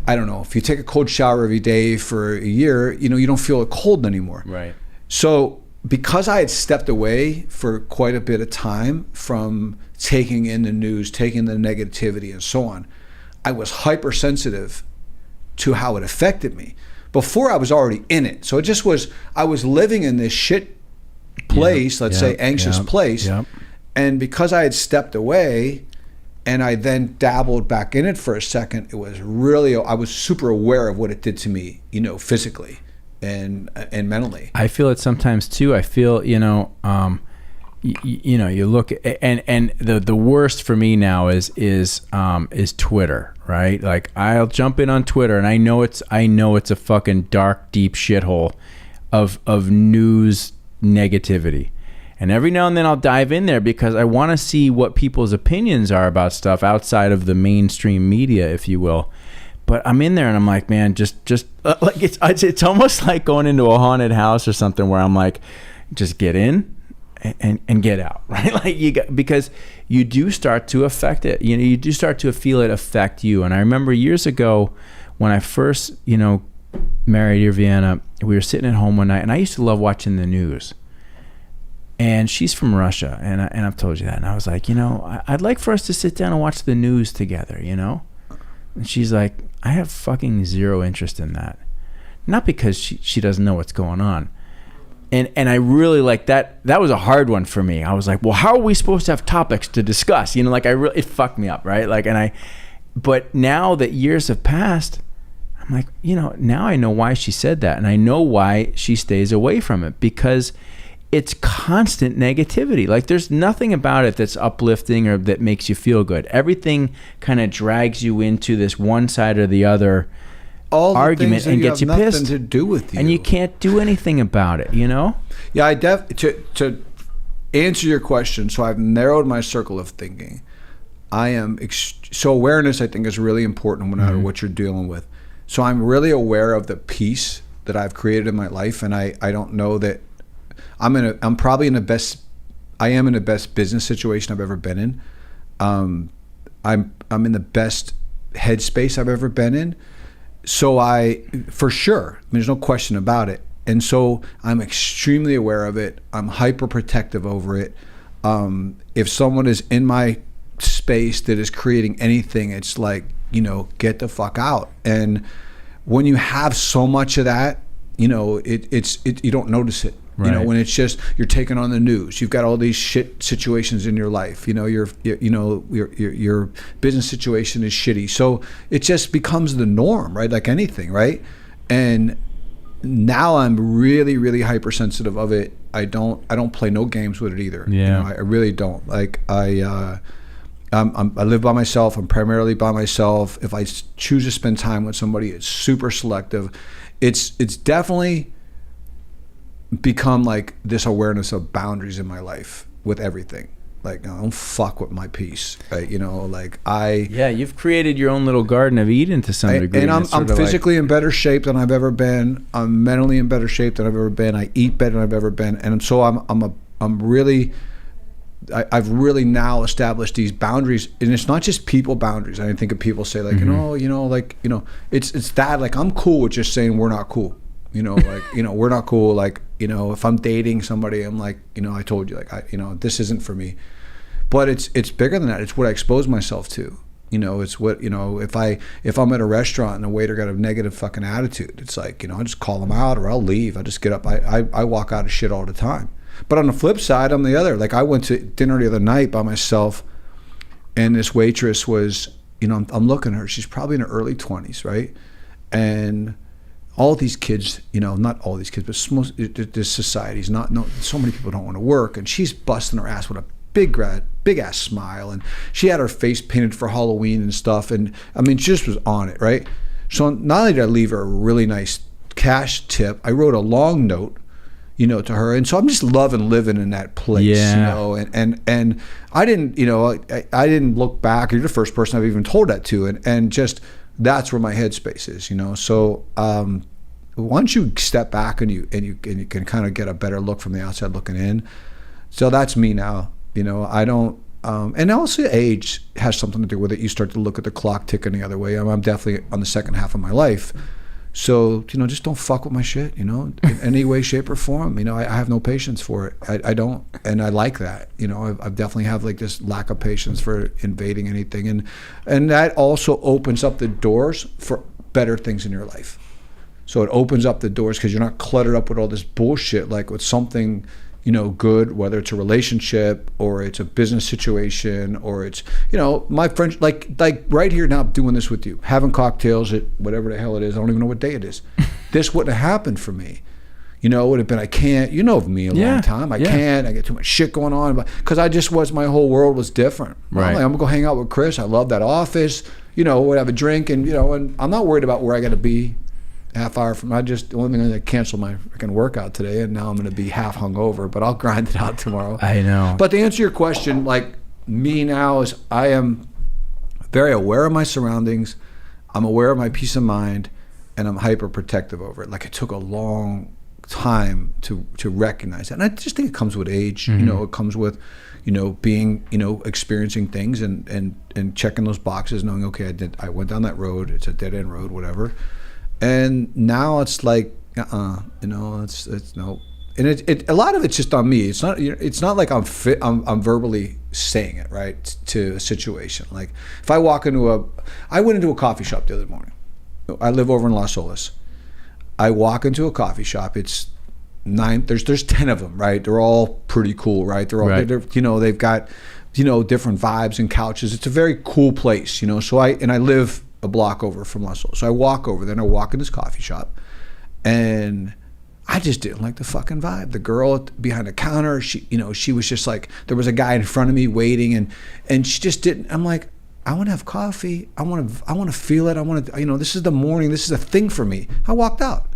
I don't know, if you take a cold shower every day for a year, you know, you don't feel cold anymore. Right. So because I had stepped away for quite a bit of time from taking in the news, taking the negativity and so on, I was hypersensitive to how it affected me. Before, I was already in it. So it just was, I was living in this shit place, let's say anxious place. And because I had stepped away and I then dabbled back in it for a second, it was really, I was super aware of what it did to me, you know, physically and mentally. I feel it sometimes too. I feel, you know, you know, you look and the worst for me now is Twitter, right? Like, I'll jump in on Twitter, and I know it's a fucking dark, deep shithole of news negativity. And every now and then I'll dive in there because I want to see what people's opinions are about stuff outside of the mainstream media, if you will. But I'm in there and I'm like, man, just like it's almost like going into a haunted house or something, where I'm like, just get in and get out, right? Like, because you do start to affect it. You know, you do start to feel it affect you. And I remember years ago when I first, you know, married your Vienna, we were sitting at home one night, and I used to love watching the news. And she's from Russia, and I've told you that. And I was like, you know, I'd like for us to sit down and watch the news together, you know? And she's like, I have fucking zero interest in that. Not because she doesn't know what's going on. And I really like that. That was a hard one for me. I was like, well, how are we supposed to have topics to discuss? You know, like, it fucked me up, right? Like, but now that years have passed, I'm like, you know, now I know why she said that, and I know why she stays away from it, because it's constant negativity. Like, there's nothing about it that's uplifting or that makes you feel good. Everything kind of drags you into this one side or the other argument and gets you pissed. Nothing to do with you, and you can't do anything about it. You know? Yeah, to answer your question. So I've narrowed my circle of thinking. I am so awareness, I think, is really important no matter what you're dealing with. So I'm really aware of the peace that I've created in my life, and I don't know that I'm probably in the best. I am in the best business situation I've ever been in. I'm in the best headspace I've ever been in. So for sure, there's no question about it. And so I'm extremely aware of it. I'm hyper protective over it. If someone is in my space that is creating anything, it's like, you know, get the fuck out. And when you have so much of that, you know, you don't notice it. You know, Right. when it's just you're taking on the news, you've got all these shit situations in your life. You know, your business situation is shitty, so it just becomes the norm, right? Like anything, right? And now I'm really, really hypersensitive of it. I don't play no games with it either. Yeah. You know, I really don't. Like I live by myself. I'm primarily by myself. If I choose to spend time with somebody, it's super selective. It's definitely become like this awareness of boundaries in my life with everything. Like, don't fuck with my peace, right? You know, like Yeah, you've created your own little Garden of Eden to some degree. And I'm It's sort of physically in better shape than I've ever been. I'm mentally in better shape than I've ever been. I eat better than I've ever been, and so I've really now established these boundaries, and it's not just people boundaries. I think of people say like, it's that, like, I'm cool with just saying we're not cool. You know, like, we're not cool. Like, if I'm dating somebody, I'm like, I told you, like, this isn't for me. But it's bigger than that. It's what I expose myself to. It's what, if I'm at a restaurant and the waiter got a negative fucking attitude, it's like, I just call them out or I'll leave. I just get up. I walk out of shit all the time. But on the flip side, I'm the other. Like, I went to dinner the other night by myself, and this waitress was, I'm looking at her. She's probably in her early 20s, right? And all these kids, not all these kids, but this society's so many people don't want to work, and she's busting her ass with a big ass smile, and she had her face painted for Halloween and stuff, and I mean, she just was on it, right? So not only did I leave her a really nice cash tip, I wrote a long note, to her, and so I'm just loving living in that place, and I didn't, I didn't look back. You're the first person I've even told that to, and just that's where my headspace is, So once you step back and you can kind of get a better look from the outside looking in, so that's me now. I don't, and also age has something to do with it. You start to look at the clock ticking the other way. I'm definitely on the second half of my life. So, just don't fuck with my shit, in any way, shape, or form. I have no patience for it. I don't, and I like that. I definitely have like this lack of patience for invading anything. And that also opens up the doors for better things in your life. So it opens up the doors because you're not cluttered up with all this bullshit, like with something, good, whether it's a relationship or it's a business situation or it's, my friends, like right here now, I'm doing this with you, having cocktails at whatever the hell it is. I don't even know what day it is. This wouldn't have happened for me. It would have been, I can't, of me a long time. I can't, I get too much shit going on, because I just was, my whole world was different. Right. I'm gonna go hang out with Chris. I love that office, we'd have a drink and, and I'm not worried about where I got to be half hour from. The only thing I canceled my freaking workout today, and now I'm going to be half hungover, but I'll grind it out tomorrow. I know. But to answer your question, like me now is I am very aware of my surroundings. I'm aware of my peace of mind, and I'm hyper protective over it. Like, it took a long time to recognize that, and I just think it comes with age. Mm-hmm. It comes with being experiencing things and checking those boxes, knowing, okay, I went down that road. It's a dead end road, whatever. And now it's like, it's no, and it a lot of it's just on me. It's not like I'm verbally saying it, right, to a situation. Like, if I went into a coffee shop the other morning. I live over in Las Olas. I walk into a coffee shop. It's 9. There's 10 of them, right? They're all pretty cool, right? They're all, right. They've got, different vibes and couches. It's a very cool place, So I live a block over from Las Olas. So I walk over there and I walk in this coffee shop, and I just didn't like the fucking vibe. The girl behind the counter, she was just like, there was a guy in front of me waiting, and she just didn't. I'm like, I want to have coffee. I want to feel it. I want to, this is the morning. This is a thing for me. I walked out.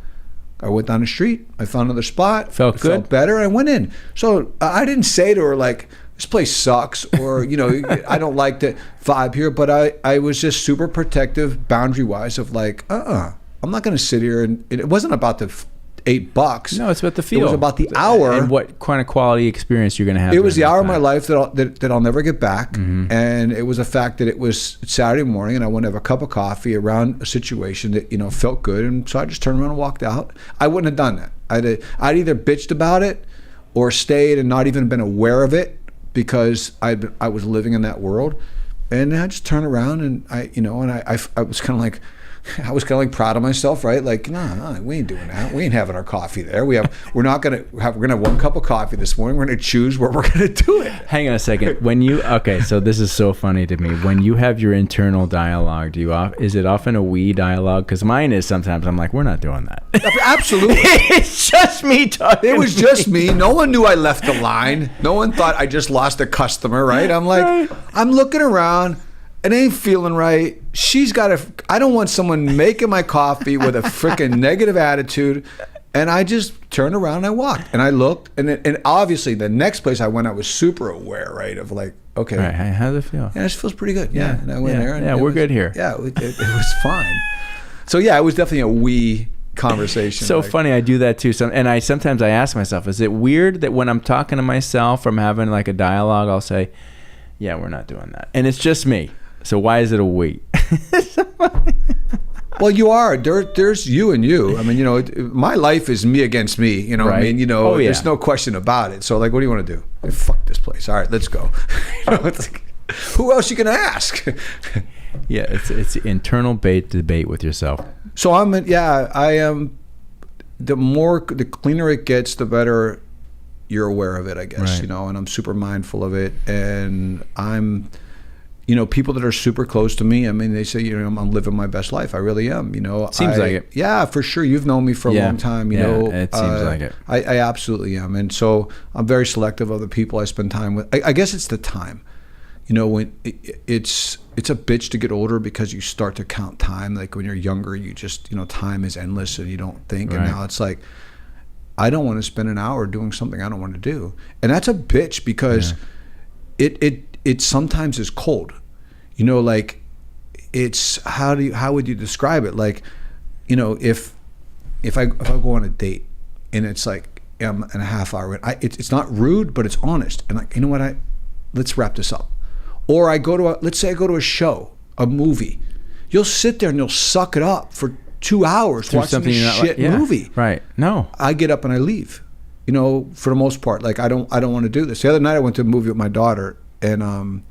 I went down the street. I found another spot. Felt good. Felt better. I went in. So I didn't say to her like, this place sucks, or I don't like the vibe here, but I was just super protective, boundary wise, of like, I'm not going to sit here, and it wasn't about the $8. No, it's about the feel. It was about the hour and what kind of quality experience you're going to have. It was the hour of my life that I'll never get back, and it was the fact that it was Saturday morning, and I wanted to have a cup of coffee around a situation that felt good, and so I just turned around and walked out. I wouldn't have done that. I'd either bitched about it or stayed and not even been aware of it, because I was living in that world, and I just turned around and I was kind of like, I was kind of like proud of myself, right? Like, no, we ain't doing that. We ain't having our coffee there. We're gonna have one cup of coffee this morning. We're gonna choose where we're gonna do it. Hang on a second. Okay, so this is so funny to me. When you have your internal dialogue, is it often a we dialogue? Because mine is sometimes I'm like, we're not doing that. Absolutely. It's just me talking. It was just me. No one knew I left the line. No one thought I just lost a customer, right? I'm like, right. I'm looking around. It ain't feeling right. I don't want someone making my coffee with a freaking negative attitude. And I just turned around and I walked. And I looked. And obviously, the next place I went, I was super aware, right? Of like, okay. Right. How does it feel? Yeah, it feels pretty good. Yeah. And I went there. And we're good here. Yeah, it was fine. So, yeah, it was definitely a we conversation. So funny. I do that too. Sometimes I ask myself, is it weird that when I'm talking to myself, I'm having like a dialogue, I'll say, yeah, we're not doing that. And it's just me. So why is it a we? Well, you are. There's you and you. I mean, my life is me against me. You know, right. I mean, there's no question about it. So, like, what do you want to do? Hey, fuck this place. All right, let's go. It's like, who else you gonna ask? Yeah, it's internal debate with yourself. So I am. The cleaner it gets, the better you're aware of it, I guess. Right. And I'm super mindful of it, and I'm. People that are super close to me, I mean, they say, I'm living my best life. I really am, Seems like it. Yeah, for sure. You've known me for a long time, it seems like it. I absolutely am. And so I'm very selective of the people I spend time with. I guess it's the time. When it's a bitch to get older because you start to count time. Like when you're younger, you just, time is endless and you don't think. Right. And now it's like, I don't want to spend an hour doing something I don't want to do. And that's a bitch because it sometimes is cold. Like it's how would you describe it? Like, if I go on a date and it's like I'm in a half hour, it's not rude, but it's honest. And like, you know what? Let's wrap this up. Or let's say I go to a show, a movie. You'll sit there and you'll suck it up for 2 hours watching a shit movie. Right. No. I get up and I leave. For the most part, like I don't want to do this. The other night I went to a movie with my daughter and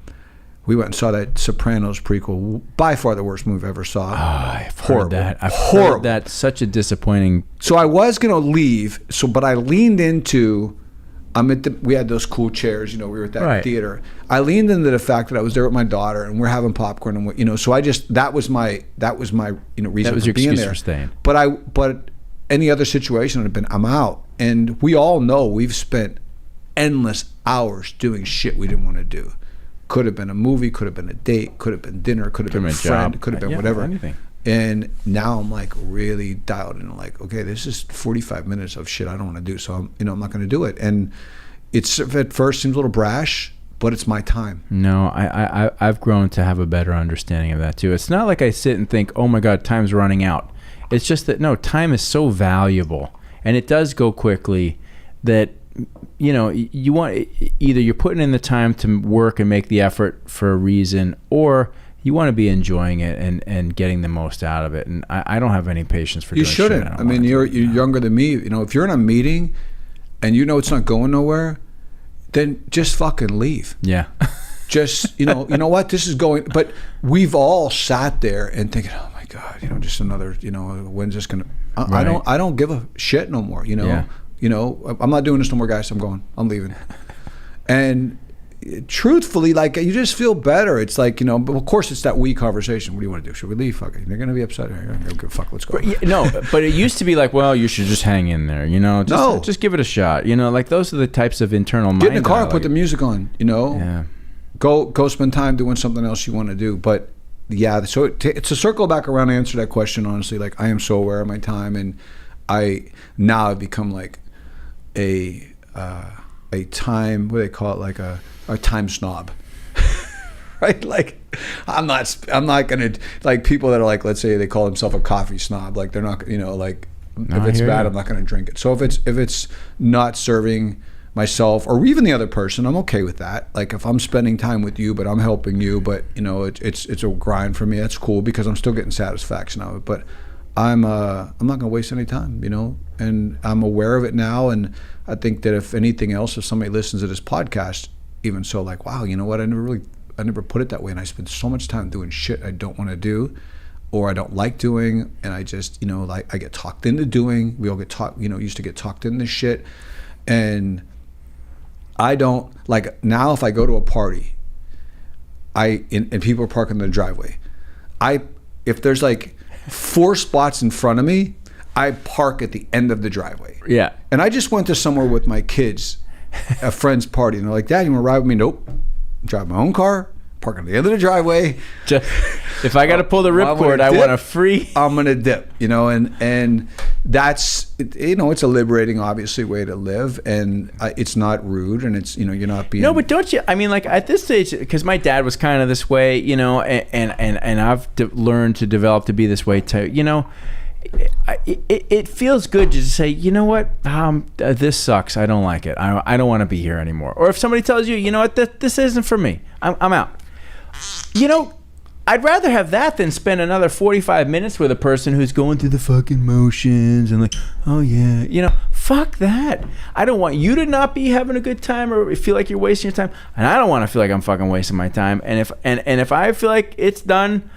we went and saw that Sopranos prequel. By far the worst movie I ever saw. I've heard that. I've heard that. Such a disappointing. So I was going to leave. But I leaned into. We had those cool chairs. We were at that theater. I leaned into the fact that I was there with my daughter and we're having popcorn and so that was my reason that was for your being excuse there. For staying. But any other situation would have been I'm out. And we all know we've spent endless hours doing shit we didn't want to do. Could have been a movie, could have been a date, could have been dinner, could have been a friend, job. Could have been whatever. Anything. And now I'm like really dialed in, like, okay, this is 45 minutes of shit I don't want to do, so I'm not going to do it. And it's at first seems a little brash, but it's my time. No, I've grown to have a better understanding of that too. It's not like I sit and think, oh my God, time's running out. It's just that no, time is so valuable, and it does go quickly. That you want either you're putting in the time to work and make the effort for a reason, or you want to be enjoying it and getting the most out of it. And I don't have any patience for. You shouldn't. I mean, you're younger than me. If you're in a meeting and it's not going nowhere, then just fucking leave. Yeah. Just you know what, this is going. But we've all sat there and thinking, oh my God, just another. When's this gonna? I don't give a shit no more. Yeah. I'm not doing this no more, guys. I'm leaving. And truthfully, like, you just feel better. It's like, but of course it's that we conversation. What do you want to do? Should we leave? Fuck it. They're going to be upset. Fuck, let's go. But it used to be like, well, you should just hang in there, just give it a shot. Like those are the types of internal mind. Get in the car and put the music on, Yeah. Go spend time doing something else you want to do. But yeah, so it's a circle back around to answer that question, honestly. Like, I am so aware of my time, and I've become like a time, what do they call it, like a time snob. Right? Like, I'm not gonna, like, people that are like, let's say they call themselves a coffee snob, like they're not, if it's bad, I'm not gonna drink it. So if it's not serving myself or even the other person, I'm okay with that. Like, if I'm spending time with you but I'm helping you, but it's a grind for me, that's cool because I'm still getting satisfaction out of it. But I'm not gonna waste any time, and I'm aware of it now. And I think that if anything else, if somebody listens to this podcast, even so, like, wow, you know what, I never put it that way, and I spend so much time doing shit I don't want to do. or I don't like doing, and I just, like I get talked into doing. We all get talked, used to get talked into shit. And I don't, like now if I go to a party, and people are parking in the driveway, if there's like 4 spots in front of me, I park at the end of the driveway. Yeah. And I just went to somewhere with my kids, a friend's party, and they're like, Dad, you want to ride with me? Nope. Drive my own car, park at the end of the driveway. Just, if I got to pull the ripcord, I want a free. I'm going to dip, and that's, it's a liberating, obviously, way to live. And it's not rude, and it's, you're not being. No, but don't you, I mean, like at this stage, because my dad was kind of this way, and I've learned to develop to be this way too, it feels good to just say, you know what, this sucks. I don't like it. I don't want to be here anymore. Or if somebody tells you, you know what, this isn't for me. I'm out. I'd rather have that than spend another 45 minutes with a person who's going through the fucking motions and like, oh yeah, fuck that. I don't want you to not be having a good time or feel like you're wasting your time, and I don't want to feel like I'm fucking wasting my time. And if I feel like it's done,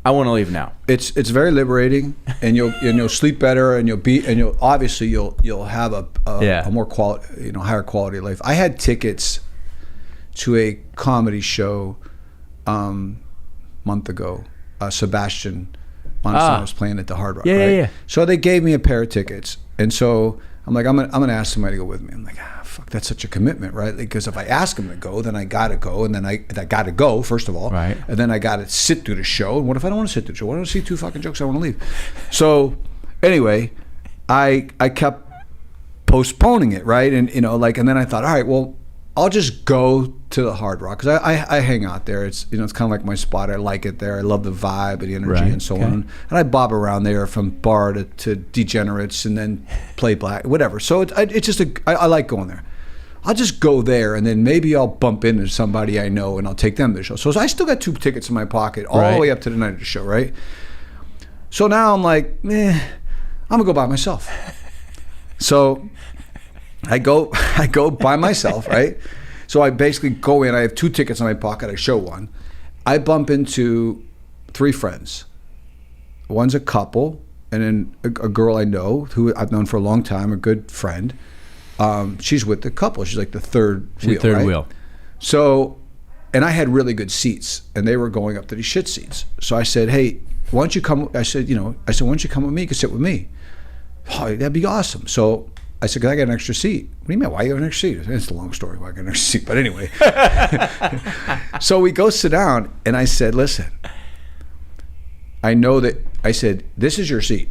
I want to leave now. It's very liberating, and you'll sleep better, and you'll obviously you'll have a more quality, higher quality of life. I had tickets to a comedy show month ago. Sebastian Montesano was playing at the Hard Rock. Yeah. So they gave me a pair of tickets, and so I'm like, I'm gonna ask somebody to go with me. I'm like, fuck, that's such a commitment, right? Because if I ask them to go, then I gotta go, and then I gotta go first of all, right? And then I gotta sit through the show. And what if I don't want to sit through the show? Why don't I see 2 fucking jokes? I want to leave. So anyway, I kept postponing it, right? And and then I thought, all right, well, I'll just go to the Hard Rock because I hang out there. It's it's kind of like my spot. I like it there. I love the vibe and the energy and so on. And I bob around there from bar to Degenerates and then play black, whatever. So it's just I like going there. I'll just go there and then maybe I'll bump into somebody I know and I'll take them to the show. So I still got 2 tickets in my pocket all the way up to the night of the show, right? So now I'm like, I'm gonna go by myself. So I go by myself, right? So I basically go in. I have 2 tickets in my pocket. I show one. I bump into 3 friends. One's a couple, and then a girl I know who I've known for a long time, a good friend. She's with the couple. She's like the third wheel. So, and I had really good seats, and they were going up to these shit seats. So I said, hey, why don't you come? I said, why don't you come with me? You can sit with me. Oh, that'd be awesome. So I said, can I get an extra seat? What do you mean? Why you have an extra seat? It's a long story why I got an extra seat. But anyway. So we go sit down, and I said, listen, I know that, I said, this is your seat.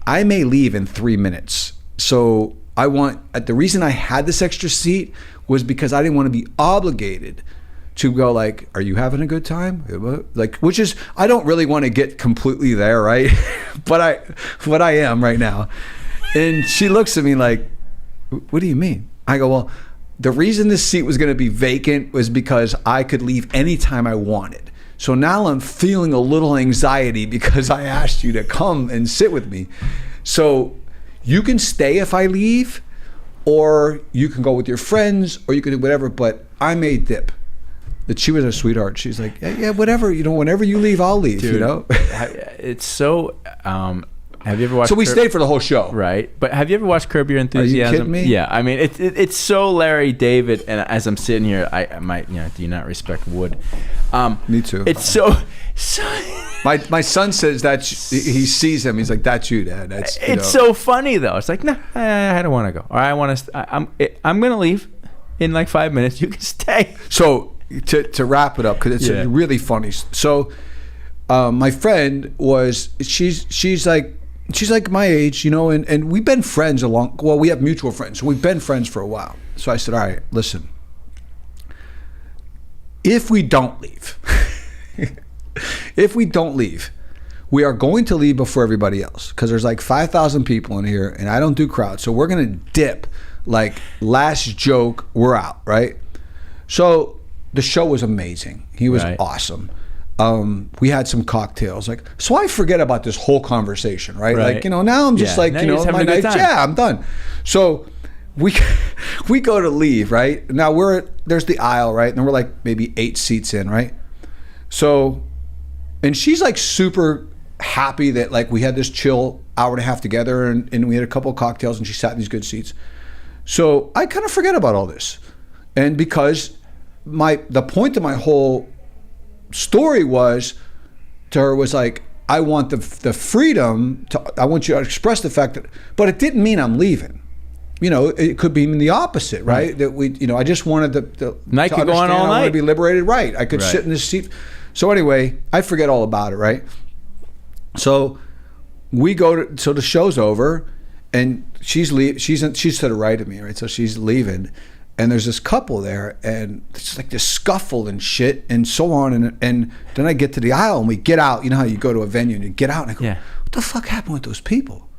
I may leave in 3 minutes. So the reason I had this extra seat was because I didn't want to be obligated to go like, are you having a good time? Like, which is, I don't really want to get completely there, right? but I am right now. And she looks at me like, what do you mean? I go, well, the reason this seat was going to be vacant was because I could leave anytime I wanted. So now I'm feeling a little anxiety because I asked you to come and sit with me. So you can stay if I leave, or you can go with your friends, or you can do whatever, but I may dip. That she was a sweetheart. She's like, yeah, whatever. Whenever you leave, I'll leave. Dude, it's so... have you ever watched? So we stayed for the whole show, right? But have you ever watched Curb Your Enthusiasm? Are you kidding me? Yeah, I mean it's so Larry David, and as I'm sitting here, I might do you not respect wood? Me too. It's so. My son says that he sees him. He's like, "That's you, Dad." It's so funny though. It's like, no, I don't want to go. Or I want to. I'm gonna leave in like 5 minutes. You can stay. So to wrap it up, because it's really funny. So my friend she's like my age, and we've been friends we have mutual friends, so we've been friends for a while. So I said, all right, listen, if we don't leave, we are going to leave before everybody else, because there's like 5,000 people in here, and I don't do crowds, so we're going to dip, like last joke, we're out, right? So the show was amazing. He was awesome. We had some cocktails, so I forget about this whole conversation, right? Like, now I'm just like, my night, I'm done. So we go to leave, right? Now there's the aisle, right? And we're like maybe 8 seats in, right? So, and she's like super happy that like we had this chill hour and a half together, and we had a couple of cocktails, and she sat in these good seats. So I kind of forget about all this, and because the point of my whole story was to her was like, I want the freedom I want you to express the fact that, but it didn't mean I'm leaving. You know, it could be the opposite, right? That we, you know, I just wanted the night could go on all night. I want to be liberated, right? I could sit in this seat. So anyway, I forget all about it, right? So we so the show's over, and she's to the right of me, right? So she's leaving, and there's this couple there, and it's like this scuffle and shit and so on, and then I get to the aisle and we get out. You know how you go to a venue and you get out and I go, what the fuck happened with those people?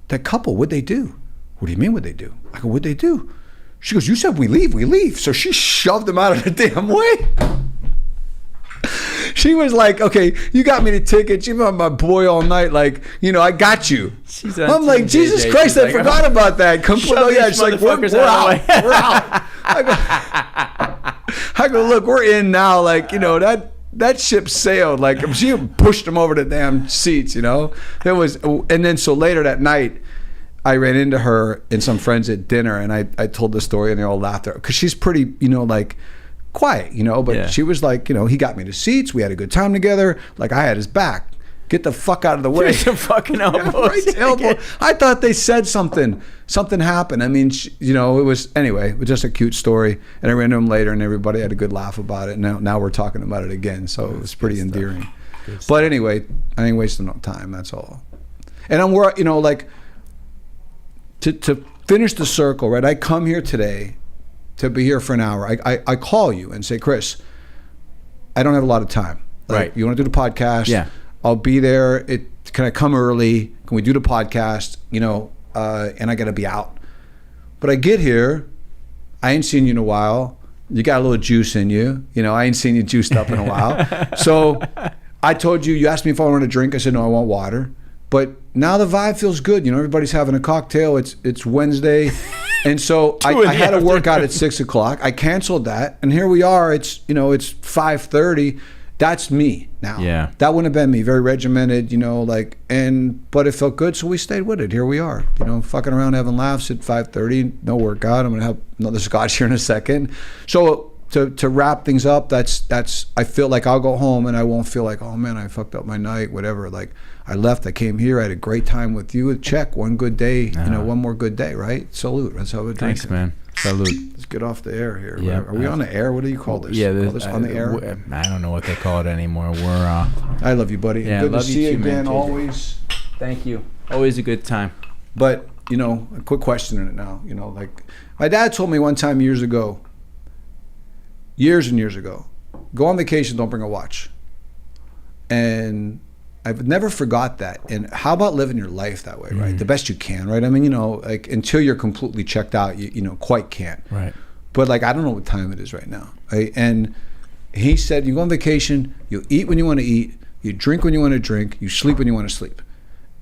That couple, what'd they do? What do you mean what'd they do? I go, what'd they do? She goes, you said we leave. So she shoved them out of the damn way. She was like, okay, you got me the ticket. You've been my boy all night. Like, you know, I got you. I'm like, Jesus Christ, I forgot about that. She's like, we're out. We're out. I go, look, we're in now. Like, you know, that ship sailed. Like, she pushed them over the damn seats, you know. It was, and then so later that night, I ran into her and some friends at dinner, and I told the story, and they all laughed at her because she's pretty, you know, like quiet, you know, but she was like, you know, he got me the seats, we had a good time together, like I had his back. Get the fuck out of the way. There's some fucking elbows. Elbow. I thought they said something happened. I mean, you know, it was just a cute story, and I ran into him later, and everybody had a good laugh about it. Now we're talking about it again, so it was pretty endearing. But anyway, I ain't wasting no time, that's all. And I'm worried, you know, like to finish the circle, right? I come here today to be here for an hour. I call you and say, Chris, I don't have a lot of time. Like, right. You want to do the podcast? Yeah. I'll be there. Can I come early? Can we do the podcast? You know, and I got to be out. But I get here. I ain't seen you in a while. You got a little juice in you. You know, I ain't seen you juiced up in a while. So I told you asked me if I wanted a drink. I said, no, I want water. But now the vibe feels good. You know, everybody's having a cocktail. It's Wednesday. And so I had a workout at 6 o'clock. I canceled that. And here we are. It's 5:30. That's me now. Yeah. That wouldn't have been me. Very regimented, you know, like, but it felt good. So we stayed with it. Here we are, you know, fucking around, having laughs at 5:30. No workout. I'm going to have another scotch here in a second. So to wrap things up, that's I feel like I'll go home and I won't feel like, oh man, I fucked up my night, whatever. Like, I left, I came here, I had a great time with you. Check, one good day, you know, one more good day, right? Salute. That's how we're drinking. Thanks, man. Salute. Let's get off the air here. Yeah, Are we on the air? What do you call this? Yeah, call this on the air? I don't know what they call it anymore. I love you, buddy. Yeah, good love to see you too, again, man. always. Thank you. Always a good time. But, you know, a quick question in it now. You know, like, my dad told me one time years and years ago, go on vacation, don't bring a watch. And I've never forgot that. And how about living your life that way, right? The best you can, right? I mean, you know, like, until you're completely checked out, you know, quite can't. Right. But like, I don't know what time it is right now. Right? And he said, you go on vacation, you eat when you want to eat, you drink when you want to drink, you sleep when you want to sleep.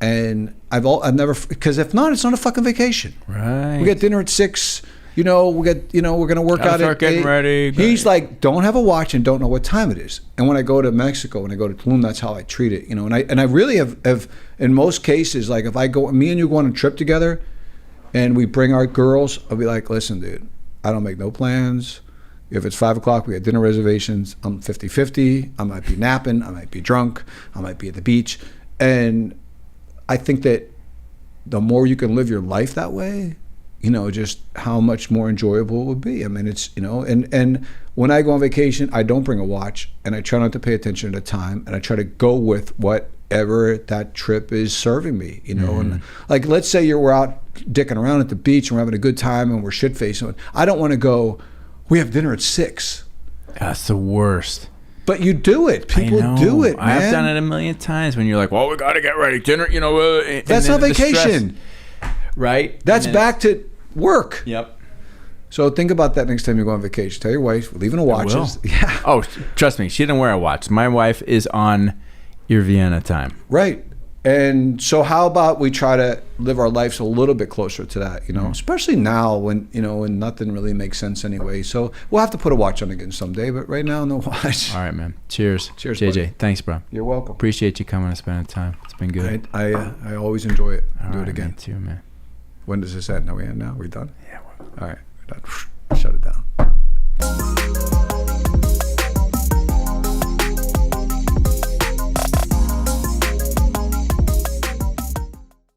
And I've never, because if not, it's not a fucking vacation. Right. We get dinner at 6. You know, we're gonna work out at 8. Getting ready. He's like, don't have a watch and don't know what time it is. And when I go to Mexico, when I go to Tulum, that's how I treat it. You know, and I really have in most cases, like, if I go, me and you go on a trip together, and we bring our girls, I'll be like, listen, dude, I don't make no plans. If it's 5 o'clock, we have dinner reservations. I'm 50-50. I might be napping. I might be drunk. I might be at the beach. And I think that the more you can live your life that way, you know, just how much more enjoyable it would be. I mean, it's, you know, and when I go on vacation, I don't bring a watch, and I try not to pay attention to time, and I try to go with whatever that trip is serving me, you know. And like, let's say we're out dicking around at the beach and we're having a good time and we're shit-faced. I don't want to go, we have dinner at 6. That's the worst. But you do it. People do it, man. I've done it a million times when you're like, well, we got to get ready. Dinner, you know. That's not vacation. Right? That's back to work. Yep. So think about that next time you go on vacation. Tell your wife, we're leaving the watches. Yeah. Oh, trust me, she didn't wear a watch. My wife is on your Vienna time. Right. And so how about we try to live our lives a little bit closer to that, you know, especially now when, you know, when nothing really makes sense anyway. So we'll have to put a watch on again someday, but right now, no watch. All right, man. Cheers. Cheers, JJ. buddy. Thanks, bro. You're welcome. Appreciate you coming and spending time. It's been good. I always enjoy it. All Do right, it again. Me too, man. When does this end? Are we in now? Are we done? Yeah. All right. We're done.